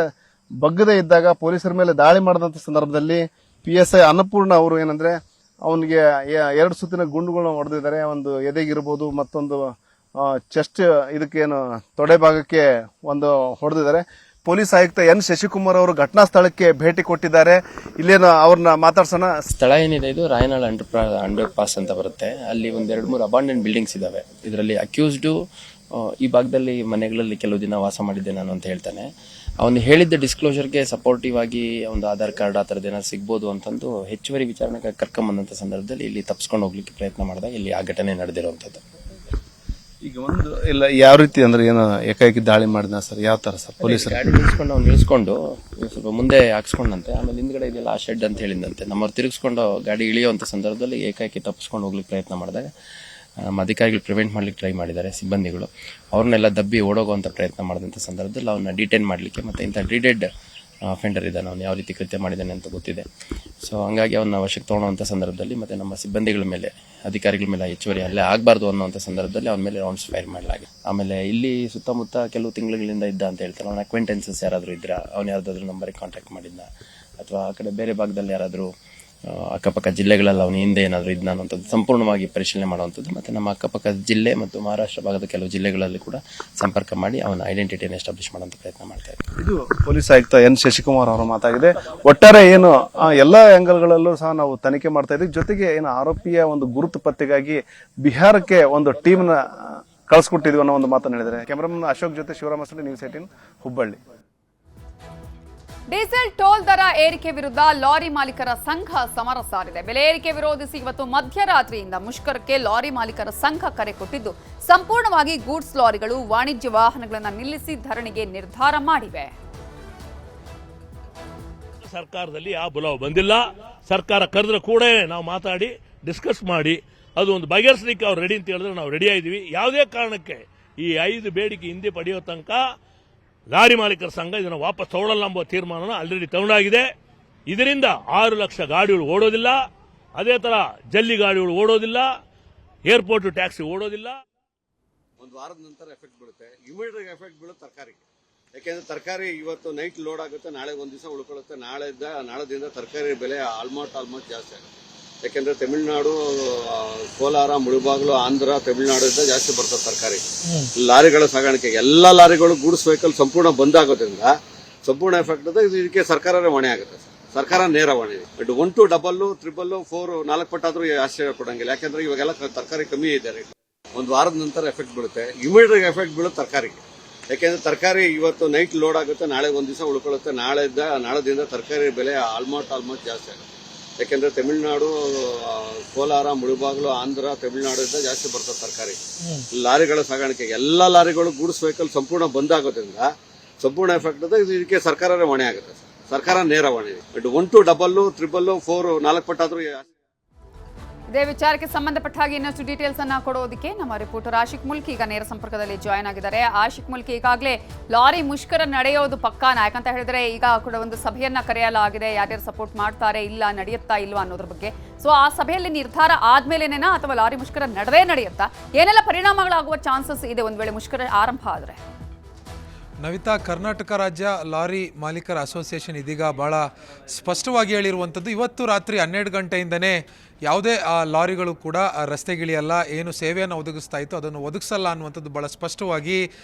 Speaker 4: ಬಗ್ಗದೇ ಇದ್ದಾಗ ಪೊಲೀಸರ ಮೇಲೆ ದಾಳಿ ಮಾಡಿದಂತ ಸಂದರ್ಭದಲ್ಲಿ PSI ಅನ್ನಪೂರ್ಣ ಅವರು ಏನಂದ್ರೆ ಅವನಿಗೆ 2 ಸುತ್ತಿನ ಗುಂಡುಗಳನ್ನ ಹೊಡೆದಿದ್ದಾರೆ. ಒಂದು ಎದೆಗಿರ್ಬೋದು, ಮತ್ತೊಂದು ಚೆಸ್ಟ್ ಇದಕ್ಕೇನು ತೊಡೆ ಭಾಗಕ್ಕೆ ಒಂದು ಹೊಡೆದಿದ್ದಾರೆ. ಪೊಲೀಸ್ ಆಯುಕ್ತ ಎನ್ ಶಶಿಕುಮಾರ್ ಅವರು ಘಟನಾ ಸ್ಥಳಕ್ಕೆ ಭೇಟಿ ಕೊಟ್ಟಿದ್ದಾರೆ. ಇಲ್ಲೇನು ಅವ್ರನ್ನ ಮಾತಾಡ್ಸೋಣ.
Speaker 5: ಸ್ಥಳ ಏನಿದೆ ಇದು ರಾಯನಾಳ್ ಅಂಡರ್ ಪಾಸ್ ಅಂತ ಬರುತ್ತೆ. ಅಲ್ಲಿ 1-2-3 ಅಬಾಂಡೆಂಟ್ ಬಿಲ್ಡಿಂಗ್ಸ್ ಇದಾವೆ. ಇದರಲ್ಲಿ ಅಕ್ಯೂಸ್ಡು ಈ ಭಾಗದಲ್ಲಿ ಮನೆಗಳಲ್ಲಿ ಕೆಲವು ದಿನ ವಾಸ ಮಾಡಿದ್ದೆ ನಾನು ಅಂತ ಹೇಳ್ತಾನೆ. ಅವನು ಹೇಳಿದ್ದ ಡಿಸ್ಕ್ಲೋಜರ್ಗೆ ಸಪೋರ್ಟಿವ್ ಆಗಿ ಒಂದು ಆಧಾರ್ ಕಾರ್ಡ್ ಆ ಥರದ್ದು ಏನಾದ್ರು ಸಿಗ್ಬೋದು ಅಂತಂದು ಹೆಚ್ಚುವರಿ ವಿಚಾರಣೆಗೆ ಕರ್ಕೊಂಬಂದಂಥ ಸಂದರ್ಭದಲ್ಲಿ ಇಲ್ಲಿ ತಪ್ಪಿಸ್ಕೊಂಡು ಹೋಗ್ಲಿಕ್ಕೆ ಪ್ರಯತ್ನ ಮಾಡಿದಾಗ ಇಲ್ಲಿ ಆ ಘಟನೆ ನಡೆದಿರುವಂಥದ್ದು.
Speaker 4: ಈಗ ಒಂದು ಇಲ್ಲ ಯಾವ ರೀತಿ ಅಂದ್ರೆ ಏನೋ ಏಕಾಏಕಿ ದಾಳಿ ಮಾಡಿದ ಸರ್, ಯಾವ ತರ ಸರ್? ಪೊಲೀಸರು
Speaker 5: ಗಾಡಿ ನಿಲ್ಸ್ಕೊಂಡು ಅವ್ನು ನಿಲ್ಸ್ಕೊಂಡು ಸ್ವಲ್ಪ ಮುಂದೆ ಹಾಕ್ಸ್ಕೊಂಡಂತೆ, ಆಮೇಲೆ ಹಿಂದ್ಗಡೆ ಇದೆಲ್ಲ ಆ ಶೆಡ್ ಅಂತ ಹೇಳಿದಂತೆ ನಮ್ಮವ್ರು ತಿರುಗಿಸ್ಕೊಂಡು ಗಾಡಿ ಇಳಿಯುವಂಥ ಸಂದರ್ಭದಲ್ಲಿ ಏಕಾಏಕಿ ತಪ್ಪಿಸ್ಕೊಂಡು ಹೋಗ್ಲಿಕ್ಕೆ ಪ್ರಯತ್ನ ಮಾಡಿದಾಗ ನಮ್ಮ ಅಧಿಕಾರಿಗಳು ಪ್ರಿವೆಂಟ್ ಮಾಡ್ಲಿಕ್ಕೆ ಟ್ರೈ ಮಾಡಿದ್ದಾರೆ ಸಿಬ್ಬಂದಿಗಳು. ಅವ್ರನ್ನೆಲ್ಲ ದಬ್ಬಿ ಓಡೋಗುವಂಥ ಪ್ರಯತ್ನ ಮಾಡಿದಂಥ ಸಂದರ್ಭದಲ್ಲಿ ಅವನ್ನ ಡಿಟೈನ್ ಮಾಡಲಿಕ್ಕೆ ಮತ್ತು ಇಂಥ ಡಿಡೆಡ್ ಅಫೆಂಡರ್ ಇದ್ದಾನೆ, ಅವನು ಯಾವ ರೀತಿ ಕೃತ್ಯ ಮಾಡಿದ್ದಾನೆ ಅಂತ ಗೊತ್ತಿದೆ. ಸೊ ಹಂಗಾಗಿ ಅವನ್ನ ವಶಕ್ಕೆ ತೊಗೊಳ್ಳೋವಂಥ ಸಂದರ್ಭದಲ್ಲಿ ಮತ್ತು ನಮ್ಮ ಸಿಬ್ಬಂದಿಗಳ ಮೇಲೆ ಅಧಿಕಾರಿಗಳ ಮೇಲೆ ಹೆಚ್ಚುವರಿ ಹಲ್ಲೆ ಆಗಬಾರ್ದು ಅನ್ನೋಂಥ ಸಂದರ್ಭದಲ್ಲಿ ಅವನ ಮೇಲೆ ರೌಂಡ್ಸ್ ಫೈರ್ ಮಾಡಲಾಗಿದೆ. ಆಮೇಲೆ ಇಲ್ಲಿ ಸುತ್ತಮುತ್ತ ಕೆಲವು ತಿಂಗಳುಗಳಿಂದ ಇದ್ದ ಅಂತ ಹೇಳ್ತಾರೆ. ಅವನ ಅಕ್ವೆಂಟೆನ್ಸಸ್ ಯಾರಾದರೂ ಇದ್ರ, ಅವ್ನು ಯಾರ್ದಾದ್ರೂ ನಂಬರಿಗೆ ಕಾಂಟ್ಯಾಕ್ಟ್ ಮಾಡಿದ್ದ ಅಥವಾ ಆ ಕಡೆ ಬೇರೆ ಭಾಗದಲ್ಲಿ ಯಾರಾದರೂ ಅಕ್ಕಪಕ್ಕ ಜಿಲ್ಲೆಗಳಲ್ಲಿ ಅವನು ಹಿಂದೆ ಏನಾದರೂ ಇದ್ನ ಅನ್ನೋಂಥದ್ದು ಸಂಪೂರ್ಣವಾಗಿ ಪರಿಶೀಲನೆ ಮಾಡುವಂಥದ್ದು ಮತ್ತು ನಮ್ಮ ಅಕ್ಕಪಕ್ಕ ಜಿಲ್ಲೆ ಮತ್ತು ಮಹಾರಾಷ್ಟ್ರ ಭಾಗದ ಕೆಲವು ಜಿಲ್ಲೆಗಳಲ್ಲಿ ಕೂಡ ಸಂಪರ್ಕ ಮಾಡಿ ಅವನ ಐಡೆಂಟಿಟಿಯನ್ನು ಎಸ್ಟಾಬ್ಲಿಷ್ ಮಾಡುವಂಥ ಪ್ರಯತ್ನ ಮಾಡ್ತಾ ಇದ್ದಾರೆ.
Speaker 4: ಇದು ಪೊಲೀಸ್ ಆಯುಕ್ತ ಎನ್ ಶಶಿಕುಮಾರ್ ಅವರ ಮಾತಾಗಿದೆ. ಒಟ್ಟಾರೆ ಏನು ಎಲ್ಲಾ ಆಂಗಲ್ಗಳಲ್ಲೂ ಸಹ ನಾವು ತನಿಖೆ ಮಾಡ್ತಾ ಇದ್ದೀವಿ. ಜೊತೆಗೆ ಏನು ಆರೋಪಿಯ ಒಂದು ಗುರುತು ಪತ್ತೆಗಾಗಿ ಬಿಹಾರಕ್ಕೆ ಒಂದು ಟೀಮ್ನ ಕಳಿಸ್ಕೊಟ್ಟಿದ್ವಿ ಅನ್ನೋ ಒಂದು ಮಾತನ್ನು ಹೇಳಿದ್ದಾರೆ. ಕ್ಯಾಮರಾಮನ್ ಅಶೋಕ್ ಜೊತೆ ಶಿವರಾಮಸುಂಡಿ, ನ್ಯೂಸ್ 18 ಹುಬ್ಬಳ್ಳಿ.
Speaker 1: ಡೀಸೆಲ್ ಟೋಲ್ ದರ ಏರಿಕೆ ವಿರುದ್ಧ ಲಾರಿ ಮಾಲೀಕರ ಸಂಘ ಸಮರ ಸಾರಿದೆ. ಬೆಲೆ ಏರಿಕೆ ವಿರೋಧಿಸಿ ಇವತ್ತು ಮಧ್ಯರಾತ್ರಿಯಿಂದ ಮುಷ್ಕರಕ್ಕೆ ಲಾರಿ ಮಾಲೀಕರ ಸಂಘ ಕರೆ ಕೊಟ್ಟಿದ್ದು, ಸಂಪೂರ್ಣವಾಗಿ ಗೂಡ್ಸ್ ಲಾರಿಗಳು, ವಾಣಿಜ್ಯ ವಾಹನಗಳನ್ನು ನಿಲ್ಲಿಸಿ ಧರಣಿಗೆ ನಿರ್ಧಾರ ಮಾಡಿವೆ.
Speaker 6: ಸರ್ಕಾರದಲ್ಲಿ ಆ ಬುಲಾವ್ ಬಂದಿಲ್ಲ. ಸರ್ಕಾರ ಕರೆದ್ರೆ ಕೂಡ ನಾವು ಮಾತಾಡಿ ಡಿಸ್ಕಸ್ ಮಾಡಿ ಅದು ಒಂದು ಬಗೆಹರಿಸಲಿಕ್ಕೆ ಅವ್ರು ರೆಡಿ ಅಂತ ಹೇಳಿದ್ರೆ ನಾವು ರೆಡಿ ಆಗಿದ್ದೀವಿ. ಯಾವುದೇ ಕಾರಣಕ್ಕೆ ಈ 5 ಬೇಡಿಕೆ ಹಿಂದೆ ಪಡೆಯೋ ತನಕ ಲಾರಿ ಮಾಲೀಕರ ಸಂಘ ಇದನ್ನು ವಾಪಸ್ ತಗೊಳ್ಳಲ್ಲ ಎಂಬ ತೀರ್ಮಾನ ಆಲ್ರೆಡಿ ತಗೊಂಡಾಗಿದೆ. ಇದರಿಂದ 6 ಲಕ್ಷ ಗಾಡಿಗಳು ಓಡೋದಿಲ್ಲ, ಅದೇ ತರ ಜಲ್ಲಿ ಗಾಡಿಗಳು ಓಡೋದಿಲ್ಲ, ಏರ್ಪೋರ್ಟ್ ಟ್ಯಾಕ್ಸಿ ಓಡೋದಿಲ್ಲ.
Speaker 7: ಒಂದು ವಾರದ ನಂತರ ಎಫೆಕ್ಟ್ ಬೀಳುತ್ತೆ. ಇಮಿಡಿಯೇಟ್ ಎಫೆಕ್ಟ್ ಬೀಳುತ್ತೆ ತರಕಾರಿಗೆ. ಯಾಕೆಂದ್ರೆ ತರಕಾರಿ ಇವತ್ತು ನೈಟ್ ಲೋಡ್ ಆಗುತ್ತೆ, ನಾಳೆ ಒಂದ್ ದಿವಸ ಉಳ್ಕೊಳ್ಳುತ್ತೆ, ನಾಳೆದಿಂದ ತರಕಾರಿ ಬೆಲೆ ಆಲ್ಮೋಸ್ಟ್ ಜಾಸ್ತಿ ಆಗುತ್ತೆ. ಯಾಕೆಂದ್ರೆ ತಮಿಳುನಾಡು, ಕೋಲಾರ, ಮುಳುಬಾಗಿಲು, ಆಂಧ್ರ, ತಮಿಳುನಾಡಿಂದ ಜಾಸ್ತಿ ಬರ್ತದೆ ತರಕಾರಿ. ಲಾರಿಗಳ ಸಾಗಾಣಿಕೆ, ಎಲ್ಲಾ ಲಾರಿಗಳು ಗೂಡ್ಸ್ ವೆಹಿಕಲ್ ಸಂಪೂರ್ಣ ಬಂದ್ ಆಗೋದ್ರಿಂದ ಸಂಪೂರ್ಣ ಎಫೆಕ್ಟ್ ಇದೆ. ಇದಕ್ಕೆ ಸರ್ಕಾರನೇ ಹೊಣೆ ಆಗುತ್ತೆ. ಸರ್ಕಾರ ನೇರ ಹೊಣೆ. 1 to 2, 3, 4, 4 ಪಟ್ಟಾದ್ರೂ ಆಶ್ಚರ್ಯ ಪಡಂಗಿಲ್ಲ. ಯಾಕಂದ್ರೆ ಇವಾಗೆಲ್ಲ ತರಕಾರಿ ಕಮ್ಮಿ ಇದೆ ರೇಟ್. ಒಂದು ವಾರದ ನಂತರ ಎಫೆಕ್ಟ್ ಬೀಳುತ್ತೆ, ಇಮಿಡಿಯೇಟ್ ಎಫೆಕ್ಟ್ ಬೀಳುತ್ತೆ ತರಕಾರಿಗೆ. ಯಾಕೆಂದ್ರೆ ತರಕಾರಿ ಇವತ್ತು ನೈಟ್ ಲೋಡ್ ಆಗುತ್ತೆ, ನಾಳೆ ಒಂದ್ ದಿವಸ ಉಳ್ಕೊಳ್ಳುತ್ತೆ, ನಾಳೆದಿಂದ ತರಕಾರಿ ಬೆಲೆ ಆಲ್ಮೋಸ್ಟ್ ಜಾಸ್ತಿ ಆಗುತ್ತೆ. ಯಾಕೆಂದ್ರೆ ತಮಿಳುನಾಡು, ಕೋಲಾರ, ಮುಳುಬಾಗಿಲು, ಆಂಧ್ರ, ತಮಿಳುನಾಡಿಂದ ಜಾಸ್ತಿ ಬರ್ತದೆ ತರಕಾರಿ. ಲಾರಿಗಳ ಸಾಗಾಣಿಕೆ, ಎಲ್ಲಾ ಲಾರಿಗಳು ಗೂಡ್ಸ್ ವೆಹಿಕಲ್ ಸಂಪೂರ್ಣ ಬಂದ್ ಆಗೋದ್ರಿಂದ ಸಂಪೂರ್ಣ ಎಫೆಕ್ಟ್ ಇದೆ. ಇದಕ್ಕೆ ಸರ್ಕಾರನೇ ಹೊಣೆ ಆಗುತ್ತೆ. ಸರ್ಕಾರ ನೇರ ಹೊಣೆ. 1 to 2, 3, 4, 4 ಪಟ್ಟಾದ್ರೂ.
Speaker 1: ಇದೇ ವಿಚಾರಕ್ಕೆ ಸಂಬಂಧಪಟ್ಟ ಹಾಗೆ ಇನ್ನಷ್ಟು ಡೀಟೇಲ್ಸ್ ಅನ್ನ ಕೊಡೋದಕ್ಕೆ ನಮ್ಮ ರಿಪೋರ್ಟರ್ ಆಶಿಕ್ ಮುಲ್ಕಿ ಈಗ ನೇರ ಸಂಪರ್ಕದಲ್ಲಿ ಜಾಯ್ನ್ ಆಗಿದ್ದಾರೆ. ಆಶಿಕ್ ಮುಲ್ಕಿ, ಈಗಾಗಲೇ ಲಾರಿ ಮುಷ್ಕರ ನಡೆಯೋದು ಪಕ್ಕಾನ, ಯಾಕಂತ ಹೇಳಿದ್ರೆ ಈಗ ಕೂಡ ಒಂದು ಸಭೆಯನ್ನ ಕರೆಯಲಾಗಿದೆ. ಯಾರ್ಯಾರು ಸಪೋರ್ಟ್ ಮಾಡ್ತಾರೆ, ಇಲ್ಲ ನಡೆಯುತ್ತಾ ಇಲ್ವಾ ಅನ್ನೋದ್ರ ಬಗ್ಗೆ. ಸೊ ಆ ಸಭೆಯಲ್ಲಿ ನಿರ್ಧಾರ ಆದ್ಮೇಲೆನೇನಾ ಅಥವಾ ಲಾರಿ ಮುಷ್ಕರ ನಡೆಯುತ್ತಾ? ಏನೆಲ್ಲ ಪರಿಣಾಮಗಳಾಗುವ ಚಾನ್ಸಸ್ ಇದೆ ಒಂದು ವೇಳೆ ಮುಷ್ಕರ ಆರಂಭ ಆದರೆ?
Speaker 8: ನವಿತಾ, ಕರ್ನಾಟಕ ರಾಜ್ಯ ಲಾರಿ ಮಾಲೀಕರ ಅಸೋಸಿಯೇಷನ್ ಇದೀಗ ಭಾಳ ಸ್ಪಷ್ಟವಾಗಿ ಹೇಳಿರುವಂಥದ್ದು, ಇವತ್ತು ರಾತ್ರಿ 12 ಗಂಟೆಯಿಂದನೇ ಯಾವುದೇ ಲಾರಿಗಳು ಕೂಡ ರಸ್ತೆಗಿಳಿಯಲ್ಲ, ಏನು ಸೇವೆಯನ್ನು ಒದಗಿಸ್ತಾ ಇತ್ತು ಅದನ್ನು ಒದಗಿಸಲ್ಲ ಅನ್ನುವಂಥದ್ದು ಭಾಳ ಸ್ಪಷ್ಟವಾಗಿ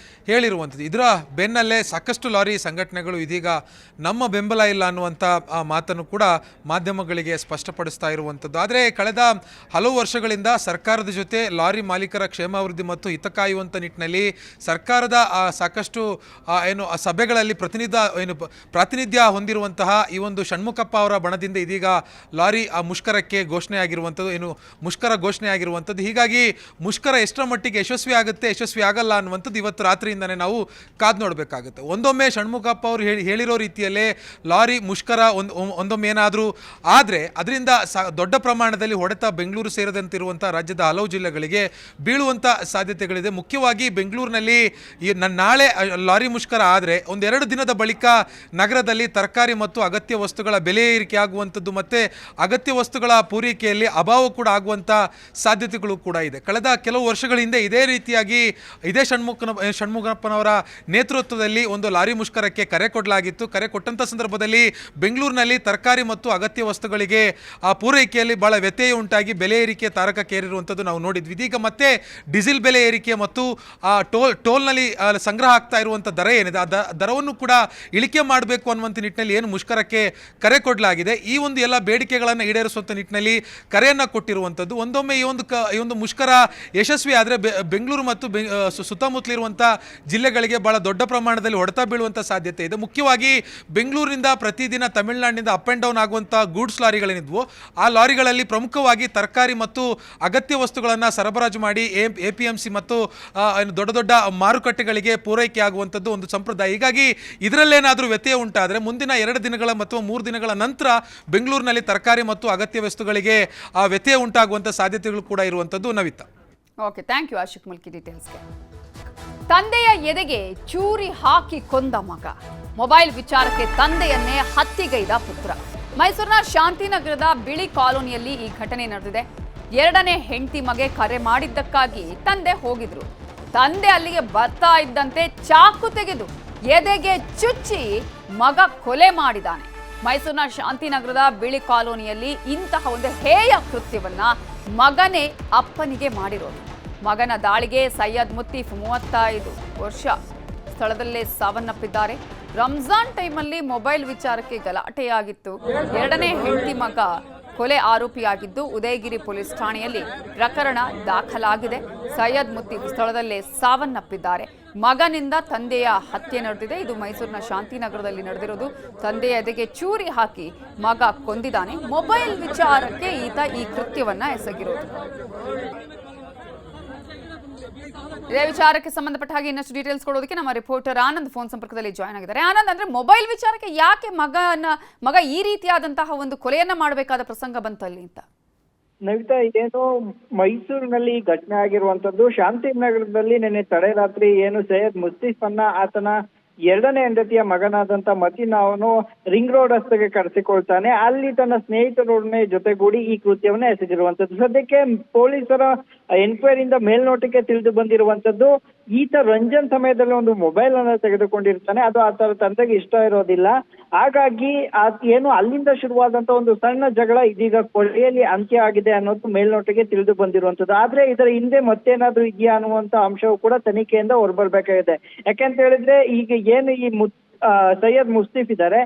Speaker 8: ಹೇಳಿರುವಂಥದ್ದು. ಇದರ ಬೆನ್ನಲ್ಲೇ ಸಾಕಷ್ಟು ಲಾರಿ ಸಂಘಟನೆಗಳು ಇದೀಗ ನಮ್ಮ ಬೆಂಬಲ ಇಲ್ಲ ಅನ್ನುವಂಥ ಮಾತನ್ನು ಕೂಡ ಮಾಧ್ಯಮಗಳಿಗೆ ಸ್ಪಷ್ಟಪಡಿಸ್ತಾ ಇರುವಂಥದ್ದು. ಆದರೆ ಕಳೆದ ಹಲವು ವರ್ಷಗಳಿಂದ ಸರ್ಕಾರದ ಜೊತೆ ಲಾರಿ ಮಾಲೀಕರ ಕ್ಷೇಮಾಭಿವೃದ್ಧಿ ಮತ್ತು ಹಿತ ಕಾಯುವಂಥ ನಿಟ್ಟಿನಲ್ಲಿ ಸರ್ಕಾರದ ಸಾಕಷ್ಟು ಸಭೆಗಳಲ್ಲಿ ಪ್ರಾತಿನಿಧ್ಯ ಹೊಂದಿರುವಂತಹ ಈ ಒಂದು ಷಣ್ಮುಖಪ್ಪ ಅವರ ಬಣದಿಂದ ಇದೀಗ ಲಾರಿ ಮುಷ್ಕರಕ್ಕೆ ಮುಷ್ಕರ ಘೋಷಣೆ ಆಗಿರುವಂಥದ್ದು. ಹೀಗಾಗಿ ಮುಷ್ಕರ ಎಷ್ಟರ ಮಟ್ಟಿಗೆ ಯಶಸ್ವಿ ಆಗುತ್ತೆ, ಯಶಸ್ವಿ ಆಗಲ್ಲ ಅನ್ನುವಂಥದ್ದು ಇವತ್ತು ರಾತ್ರಿಯಿಂದನೇ ನಾವು ಕಾದು ನೋಡಬೇಕಾಗುತ್ತೆ. ಒಂದೊಮ್ಮೆ ಷಣ್ಮುಖಪ್ಪ ಅವರು ಹೇಳಿರೋ ರೀತಿಯಲ್ಲೇ ಲಾರಿ ಮುಷ್ಕರ ಒಂದೊಮ್ಮೆ ಏನಾದರೂ ಆದರೆ ಅದರಿಂದ ದೊಡ್ಡ ಪ್ರಮಾಣದಲ್ಲಿ ಹೊಡೆತ ಬೆಂಗಳೂರು ಸೇರಿದಂತಿರುವಂಥ ರಾಜ್ಯದ ಹಲವು ಜಿಲ್ಲೆಗಳಿಗೆ ಬೀಳುವಂಥ ಸಾಧ್ಯತೆಗಳಿದೆ. ಮುಖ್ಯವಾಗಿ ಬೆಂಗಳೂರಿನಲ್ಲಿ ನಾಳೆ ಲಾರಿ ಮುಷ್ಕರ ಆದರೆ 1-2 ದಿನದ ಬಳಿಕ ನಗರದಲ್ಲಿ ತರಕಾರಿ ಮತ್ತು ಅಗತ್ಯ ವಸ್ತುಗಳ ಬೆಲೆ ಏರಿಕೆ ಆಗುವಂಥದ್ದು ಮತ್ತು ಅಗತ್ಯ ವಸ್ತುಗಳ ಪೂರೈಕೆಯಲ್ಲಿ ಅಭಾವ ಕೂಡ ಆಗುವಂಥ ಸಾಧ್ಯತೆಗಳು ಕೂಡ ಇದೆ. ಕಳೆದ ಕೆಲವು ವರ್ಷಗಳ ಹಿಂದೆ ಇದೇ ರೀತಿಯಾಗಿ ಇದೇ ಷಣ್ಮುಖಪ್ಪನವರ ನೇತೃತ್ವದಲ್ಲಿ ಒಂದು ಲಾರಿ ಮುಷ್ಕರಕ್ಕೆ ಕರೆ ಕೊಡಲಾಗಿತ್ತು. ಕರೆ ಕೊಟ್ಟಂಥ ಸಂದರ್ಭದಲ್ಲಿ ಬೆಂಗಳೂರಿನಲ್ಲಿ ತರಕಾರಿ ಮತ್ತು ಅಗತ್ಯ ವಸ್ತುಗಳಿಗೆ ಪೂರೈಕೆಯಲ್ಲಿ ಬಹಳ ವ್ಯತ್ಯಯ ಉಂಟಾಗಿ ಬೆಲೆ ಏರಿಕೆ ತಾರಕಕ್ಕೇರಿರುವಂಥದ್ದು ನಾವು ನೋಡಿದ್ವಿ. ಇದೀಗ ಮತ್ತೆ ಡೀಸೆಲ್ ಬೆಲೆ ಏರಿಕೆ ಮತ್ತು ಟೋಲ್ನಲ್ಲಿ ಸಂಗ್ರಹ ಆಗ್ತಾ ಇರುವಂಥ ದರ ಏನಿದೆ ಆ ದರವನ್ನು ಕೂಡ ಇಳಿಕೆ ಮಾಡಬೇಕು ಅನ್ನುವಂಥ ನಿಟ್ಟಿನಲ್ಲಿ ಏನು ಮುಷ್ಕರಕ್ಕೆ ಕರೆ ಕೊಡಲಾಗಿದೆ, ಈ ಒಂದು ಎಲ್ಲ ಬೇಡಿಕೆಗಳನ್ನು ಈಡೇರಿಸುವಂಥ ನಿಟ್ಟಿನಲ್ಲಿ ಕರೆಯನ್ನು ಕೊಟ್ಟಿರುವಂಥದ್ದು. ಒಂದೊಮ್ಮೆ ಈ ಒಂದು ಮುಷ್ಕರ ಯಶಸ್ವಿ ಆದರೆ ಬೆಂಗಳೂರು ಮತ್ತು ಸುತ್ತಮುತ್ತಲಿರುವಂಥ ಜಿಲ್ಲೆಗಳಿಗೆ ಬಹಳ ದೊಡ್ಡ ಪ್ರಮಾಣದಲ್ಲಿ ಹೊಡೆತ ಬೀಳುವಂಥ ಸಾಧ್ಯತೆ ಇದೆ. ಮುಖ್ಯವಾಗಿ ಬೆಂಗಳೂರಿನಿಂದ ಪ್ರತಿದಿನ ತಮಿಳುನಾಡಿನಿಂದ ಅಪ್ ಆ್ಯಂಡ್ ಡೌನ್ ಆಗುವಂಥ ಗೂಡ್ಸ್ ಲಾರಿಗಳೇನಿದ್ವು ಆ ಲಾರಿಗಳಲ್ಲಿ ಪ್ರಮುಖವಾಗಿ ತರಕಾರಿ ಮತ್ತು ಅಗತ್ಯ ವಸ್ತುಗಳನ್ನು ಸರಬರಾಜು ಮಾಡಿ APMC ಮತ್ತು ದೊಡ್ಡ ದೊಡ್ಡ ಮಾರುಕಟ್ಟೆಗಳಿಗೆ ಪೂರೈಕೆ ಆಗುವಂಥದ್ದು ಒಂದು ಸಂಪ್ರದಾಯ. ಹೀಗಾಗಿ ಇದರಲ್ಲೇನಾದರೂ ವ್ಯತ್ಯಯ ಉಂಟಾದರೆ ಮುಂದಿನ 2 ದಿನಗಳ ಅಥವಾ 3 ದಿನಗಳ ನಂತರ ಬೆಂಗಳೂರಿನಲ್ಲಿ ತರಕಾರಿ ಮತ್ತು ಅಗತ್ಯ ವಸ್ತುಗಳಿಗೆ ವ್ಯತ್ಯಯ ಉಂಟಾಗುವಂಥ ಸಾಧ್ಯತೆಗಳು ಕೂಡ ಇರುವಂಥದ್ದು. Navita,
Speaker 1: okay, thank you Ashik Mulki ಡೀಟೇಲ್ಸ್ಗೆ. ತಂದೆಯ ಎದೆಗೆ ಚೂರಿ ಹಾಕಿ ಕೊಂದ ಮಗ, ಮೊಬೈಲ್ ವಿಚಾರಕ್ಕೆ ತಂದೆಯನ್ನೇ ಹತ್ಯೆಗೈದ ಪುತ್ರ. ಮೈಸೂರಿನ ಶಾಂತಿನಗರದ ಬಿಳಿ ಕಾಲೋನಿಯಲ್ಲಿ ಈ ಘಟನೆ ನಡೆದಿದೆ. 2ನೇ ಹೆಂಡತಿ ಮಗೆ ಕರೆ ಮಾಡಿದ್ದಕ್ಕಾಗಿ ತಂದೆ ಹೋಗಿದ್ರು. ತಂದೆ ಅಲ್ಲಿಗೆ ಬರ್ತಾ ಇದ್ದಂತೆ ಚಾಕು ತೆಗೆದು ಎದೆಗೆ ಚುಚ್ಚಿ ಮಗ ಕೊಲೆ ಮಾಡಿದ್ದಾನೆ. ಮೈಸೂರಿನ ಶಾಂತಿನಗರದ ಬಿಳಿ ಕಾಲೋನಿಯಲ್ಲಿ ಇಂತಹ ಒಂದು ಹೇಯ ಕೃತ್ಯವನ್ನ ಮಗನೇ ಅಪ್ಪನಿಗೆ ಮಾಡಿರೋದು. ಮಗನ ದಾಳಿಗೆ ಸೈಯದ್ ಮುತ್ತೀಫ್ 35 ವರ್ಷ ಸ್ಥಳದಲ್ಲೇ ಸಾವನ್ನಪ್ಪಿದ್ದಾರೆ. ರಂಜಾನ್ ಟೈಮಲ್ಲಿ ಮೊಬೈಲ್ ವಿಚಾರಕ್ಕೆ ಗಲಾಟೆಯಾಗಿತ್ತು. 2ನೇ ಹೆಂಡತಿ ಮಗ ಕೊಲೆ ಆರೋಪಿಯಾಗಿದ್ದು ಉದಯಗಿರಿ ಪೊಲೀಸ್ ಠಾಣೆಯಲ್ಲಿ ಪ್ರಕರಣ ದಾಖಲಾಗಿದೆ. ಸೈಯದ್ ಮುತ್ತೀಫ್ ಸ್ಥಳದಲ್ಲೇ ಸಾವನ್ನಪ್ಪಿದ್ದಾರೆ. ಮಗನಿಂದ ತಂದೆಯ ಹತ್ಯೆ ನಡೆದಿದೆ. ಇದು ಮೈಸೂರಿನ ಶಾಂತಿನಗರದಲ್ಲಿ ನಡೆದಿರೋದು. ತಂದೆಯ ಎದೆಗೆ ಚೂರಿ ಹಾಕಿ ಮಗ ಕೊಂದಿದ್ದಾನೆ. ಮೊಬೈಲ್ ವಿಚಾರಕ್ಕೆ ಈತ ಈ ಕೃತ್ಯವನ್ನ ಎಸಗಿರೋದು. ಇದೇ ವಿಚಾರಕ್ಕೆ ಸಂಬಂಧಪಟ್ಟ ಹಾಗೆ ಇನ್ನಷ್ಟು ಡೀಟೇಲ್ಸ್ ಕೊಡೋದಕ್ಕೆ ನಮ್ಮ ರಿಪೋರ್ಟರ್ ಆನಂದ್ ಫೋನ್ ಸಂಪರ್ಕದಲ್ಲಿ ಜಾಯ್ನ್ ಆಗಿದ್ದಾರೆ. ಆನಂದ್, ಅಂದ್ರೆ ಮೊಬೈಲ್ ವಿಚಾರಕ್ಕೆ ಯಾಕೆ ಮಗ ಈ ರೀತಿಯಾದಂತಹ ಒಂದು ಕೊಲೆಯನ್ನ ಮಾಡಬೇಕಾದ ಪ್ರಸಂಗ ಬಂತಲ್ಲಿ ಅಂತ?
Speaker 3: ನವಿತಾ, ಏನು ಮೈಸೂರಿನಲ್ಲಿ ಘಟನೆ ಆಗಿರುವಂತದ್ದು. ಶಾಂತಿನಗರದಲ್ಲಿ ನಿನ್ನೆ ತಡರಾತ್ರಿ ಏನು ಸೈಯದ್ ಮುಸ್ತೀಫ್ ಆತನ 2ನೇ ಹೆಂಡತಿಯ ಮಗನಾದಂತ ಮತೀನ್ ಅವನು ರಿಂಗ್ ರೋಡ್ ರಸ್ತೆಗೆ ಕರೆಸಿಕೊಳ್ತಾನೆ. ಅಲ್ಲಿ ತನ್ನ ಸ್ನೇಹಿತರೊಡನೆ ಜೊತೆಗೂಡಿ ಈ ಕೃತ್ಯವನ್ನ ಎಸಗಿರುವಂತದ್ದು. ಸದ್ಯಕ್ಕೆ ಪೊಲೀಸರ
Speaker 9: ಎನ್ಕ್ವೈರಿಯಿಂದ ಮೇಲ್ನೋಟಕ್ಕೆ ತಿಳಿದು ಬಂದಿರುವಂತದ್ದು. ಈತ ರಂಜನ್ ಸಮಯದಲ್ಲಿ ಒಂದು ಮೊಬೈಲ್ ಅನ್ನ ತೆಗೆದುಕೊಂಡಿರ್ತಾನೆ, ಅದು ಆತರ ತಂದೆಗೆ ಇಷ್ಟ ಇರೋದಿಲ್ಲ. ಹಾಗಾಗಿ ಏನು ಅಲ್ಲಿಂದ ಶುರುವಾದಂತ ಒಂದು ಸಣ್ಣ ಜಗಳ ಇದೀಗ ಕೊಲೆಯಲ್ಲಿ ಅಂತ್ಯ ಆಗಿದೆ ಅನ್ನೋದು ಮೇಲ್ನೋಟಕ್ಕೆ ತಿಳಿದು ಬಂದಿರುವಂತದ್ದು. ಆದ್ರೆ ಇದರ ಹಿಂದೆ ಮತ್ತೇನಾದ್ರೂ ಇದೆಯಾ ಅನ್ನುವಂತ ಅಂಶವು ಕೂಡ ತನಿಖೆಯಿಂದ ಹೊರಬರ್ಬೇಕಾಗಿದೆ. ಯಾಕೆಂತ ಹೇಳಿದ್ರೆ ಈಗ ಏನು ಈ ಸೈಯದ್ ಮುಸ್ತಿಫ್ ಇದ್ದಾರೆ,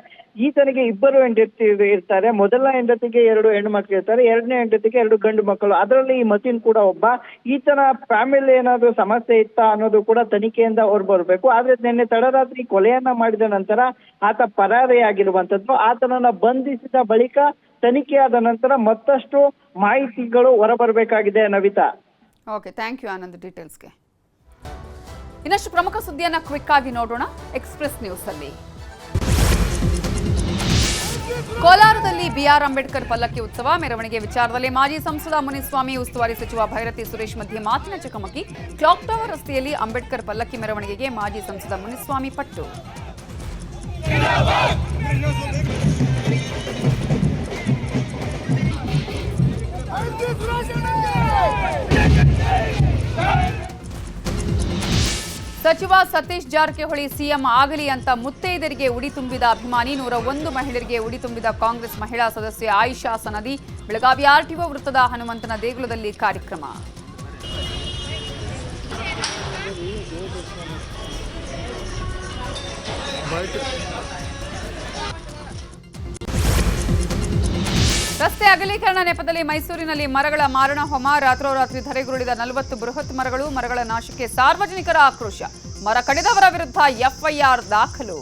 Speaker 9: ಈತನಿಗೆ 2 ಹೆಂಡತಿ ಇರ್ತಾರೆ. ಮೊದಲ ಹೆಂಡತಿಗೆ 2 ಹೆಣ್ಣು ಮಕ್ಕಳು ಇರ್ತಾರೆ, ಎರಡನೇ ಹೆಂಡತಿಗೆ 2 ಗಂಡು ಮಕ್ಕಳು. ಅದರಲ್ಲಿ ಈ ಮತೀನ್ ಕೂಡ ಒಬ್ಬ. ಈತನ ಫ್ಯಾಮಿಲಿ ಏನಾದ್ರು ಸಮಸ್ಯೆ ಇತ್ತಾ ಅನ್ನೋದು ಕೂಡ ತನಿಖೆಯಿಂದ ಹೊರಬರ್ಬೇಕು. ಆದ್ರೆ ನಿನ್ನೆ ತಡರಾತ್ರಿ ಕೊಲೆಯನ್ನ ಮಾಡಿದ ನಂತರ ಆತ ಪರಾರಿಯಾಗಿರುವಂತದ್ದು. ಆತನನ್ನ ಬಂಧಿಸಿದ ಬಳಿಕ ತನಿಖೆಯಾದ ನಂತರ ಮತ್ತಷ್ಟು ಮಾಹಿತಿಗಳು ಹೊರಬರಬೇಕಾಗಿದೆ. Navita.
Speaker 1: Okay, thank you Anand ಡೀಟೇಲ್ಸ್ಗೆ. ಇನ್ನಷ್ಟು ಪ್ರಮುಖ ಸುದ್ದಿಯನ್ನ ಕ್ವಿಕ್ ಆಗಿ ನೋಡೋಣ ಎಕ್ಸ್‌ಪ್ರೆಸ್ ನ್ಯೂಸ್ ಅಲ್ಲಿ. ಕೋಲಾರದಲ್ಲಿ ಬಿಆರ್ ಅಂಬೇಡ್ಕರ್ ಪಲ್ಲಕ್ಕಿ ಉತ್ಸವ ಮೆರವಣಿಗೆ ವಿಚಾರದಲ್ಲಿ ಮಾಜಿ ಸಂಸದ ಮುನಿಸ್ವಾಮಿ, ಉಸ್ತುವಾರಿ ಸಚಿವ ಭೈರತಿ ಸುರೇಶ್ ಮಧ್ಯೆ ಮಾತಿನ ಚಕಮಕಿ. ಕ್ಲಾಕ್ ಟವರ್ ರಸ್ತೆಯಲ್ಲಿ ಅಂಬೇಡ್ಕರ್ ಪಲ್ಲಕ್ಕಿ ಮೆರವಣಿಗೆಗೆ ಮಾಜಿ ಸಂಸದ ಮುನಿಸ್ವಾಮಿ ಪಟ್ಟು. ಸಚಿವ ಸತೀಶ್ ಜಾರಕಿಹೊಳಿ ಸಿಎಂ ಆಗಲಿ ಅಂತ ಮುತ್ತೈದರಿಗೆ ಉಡಿ ತುಂಬಿದ ಅಭಿಮಾನಿ. 101 ಮಹಿಳೆಯರಿಗೆ ಉಡಿ ತುಂಬಿದ ಕಾಂಗ್ರೆಸ್ ಮಹಿಳಾ ಸದಸ್ಯೆ ಆಯಿಷಾ ಸನದಿ. ಬೆಳಗಾವಿ ಆರ್ಟಿಒ ವೃತ್ತದ ಹನುಮಂತನ ದೇಗುಲದಲ್ಲಿ ಕಾರ್ಯಕ್ರಮ. ರಸ್ತೆ ಅಗಲೀಕರಣ ನೆಪದಲ್ಲಿ ಮೈಸೂರಿನಲ್ಲಿ ಮರಗಳ ಮಾರಣ ಹೋಮ. ರಾತ್ರೋರಾತ್ರಿ ಧರೆಗುರುಳಿದ 40 ಬೃಹತ್ ಮರಗಳ ನಾಶಕ್ಕೆ ಸಾರ್ವಜನಿಕರ ಆಕ್ರೋಶ. ಮರ ಕಡಿದವರ ವಿರುದ್ಧ ಎಫ್ಐಆರ್ ದಾಖಲು.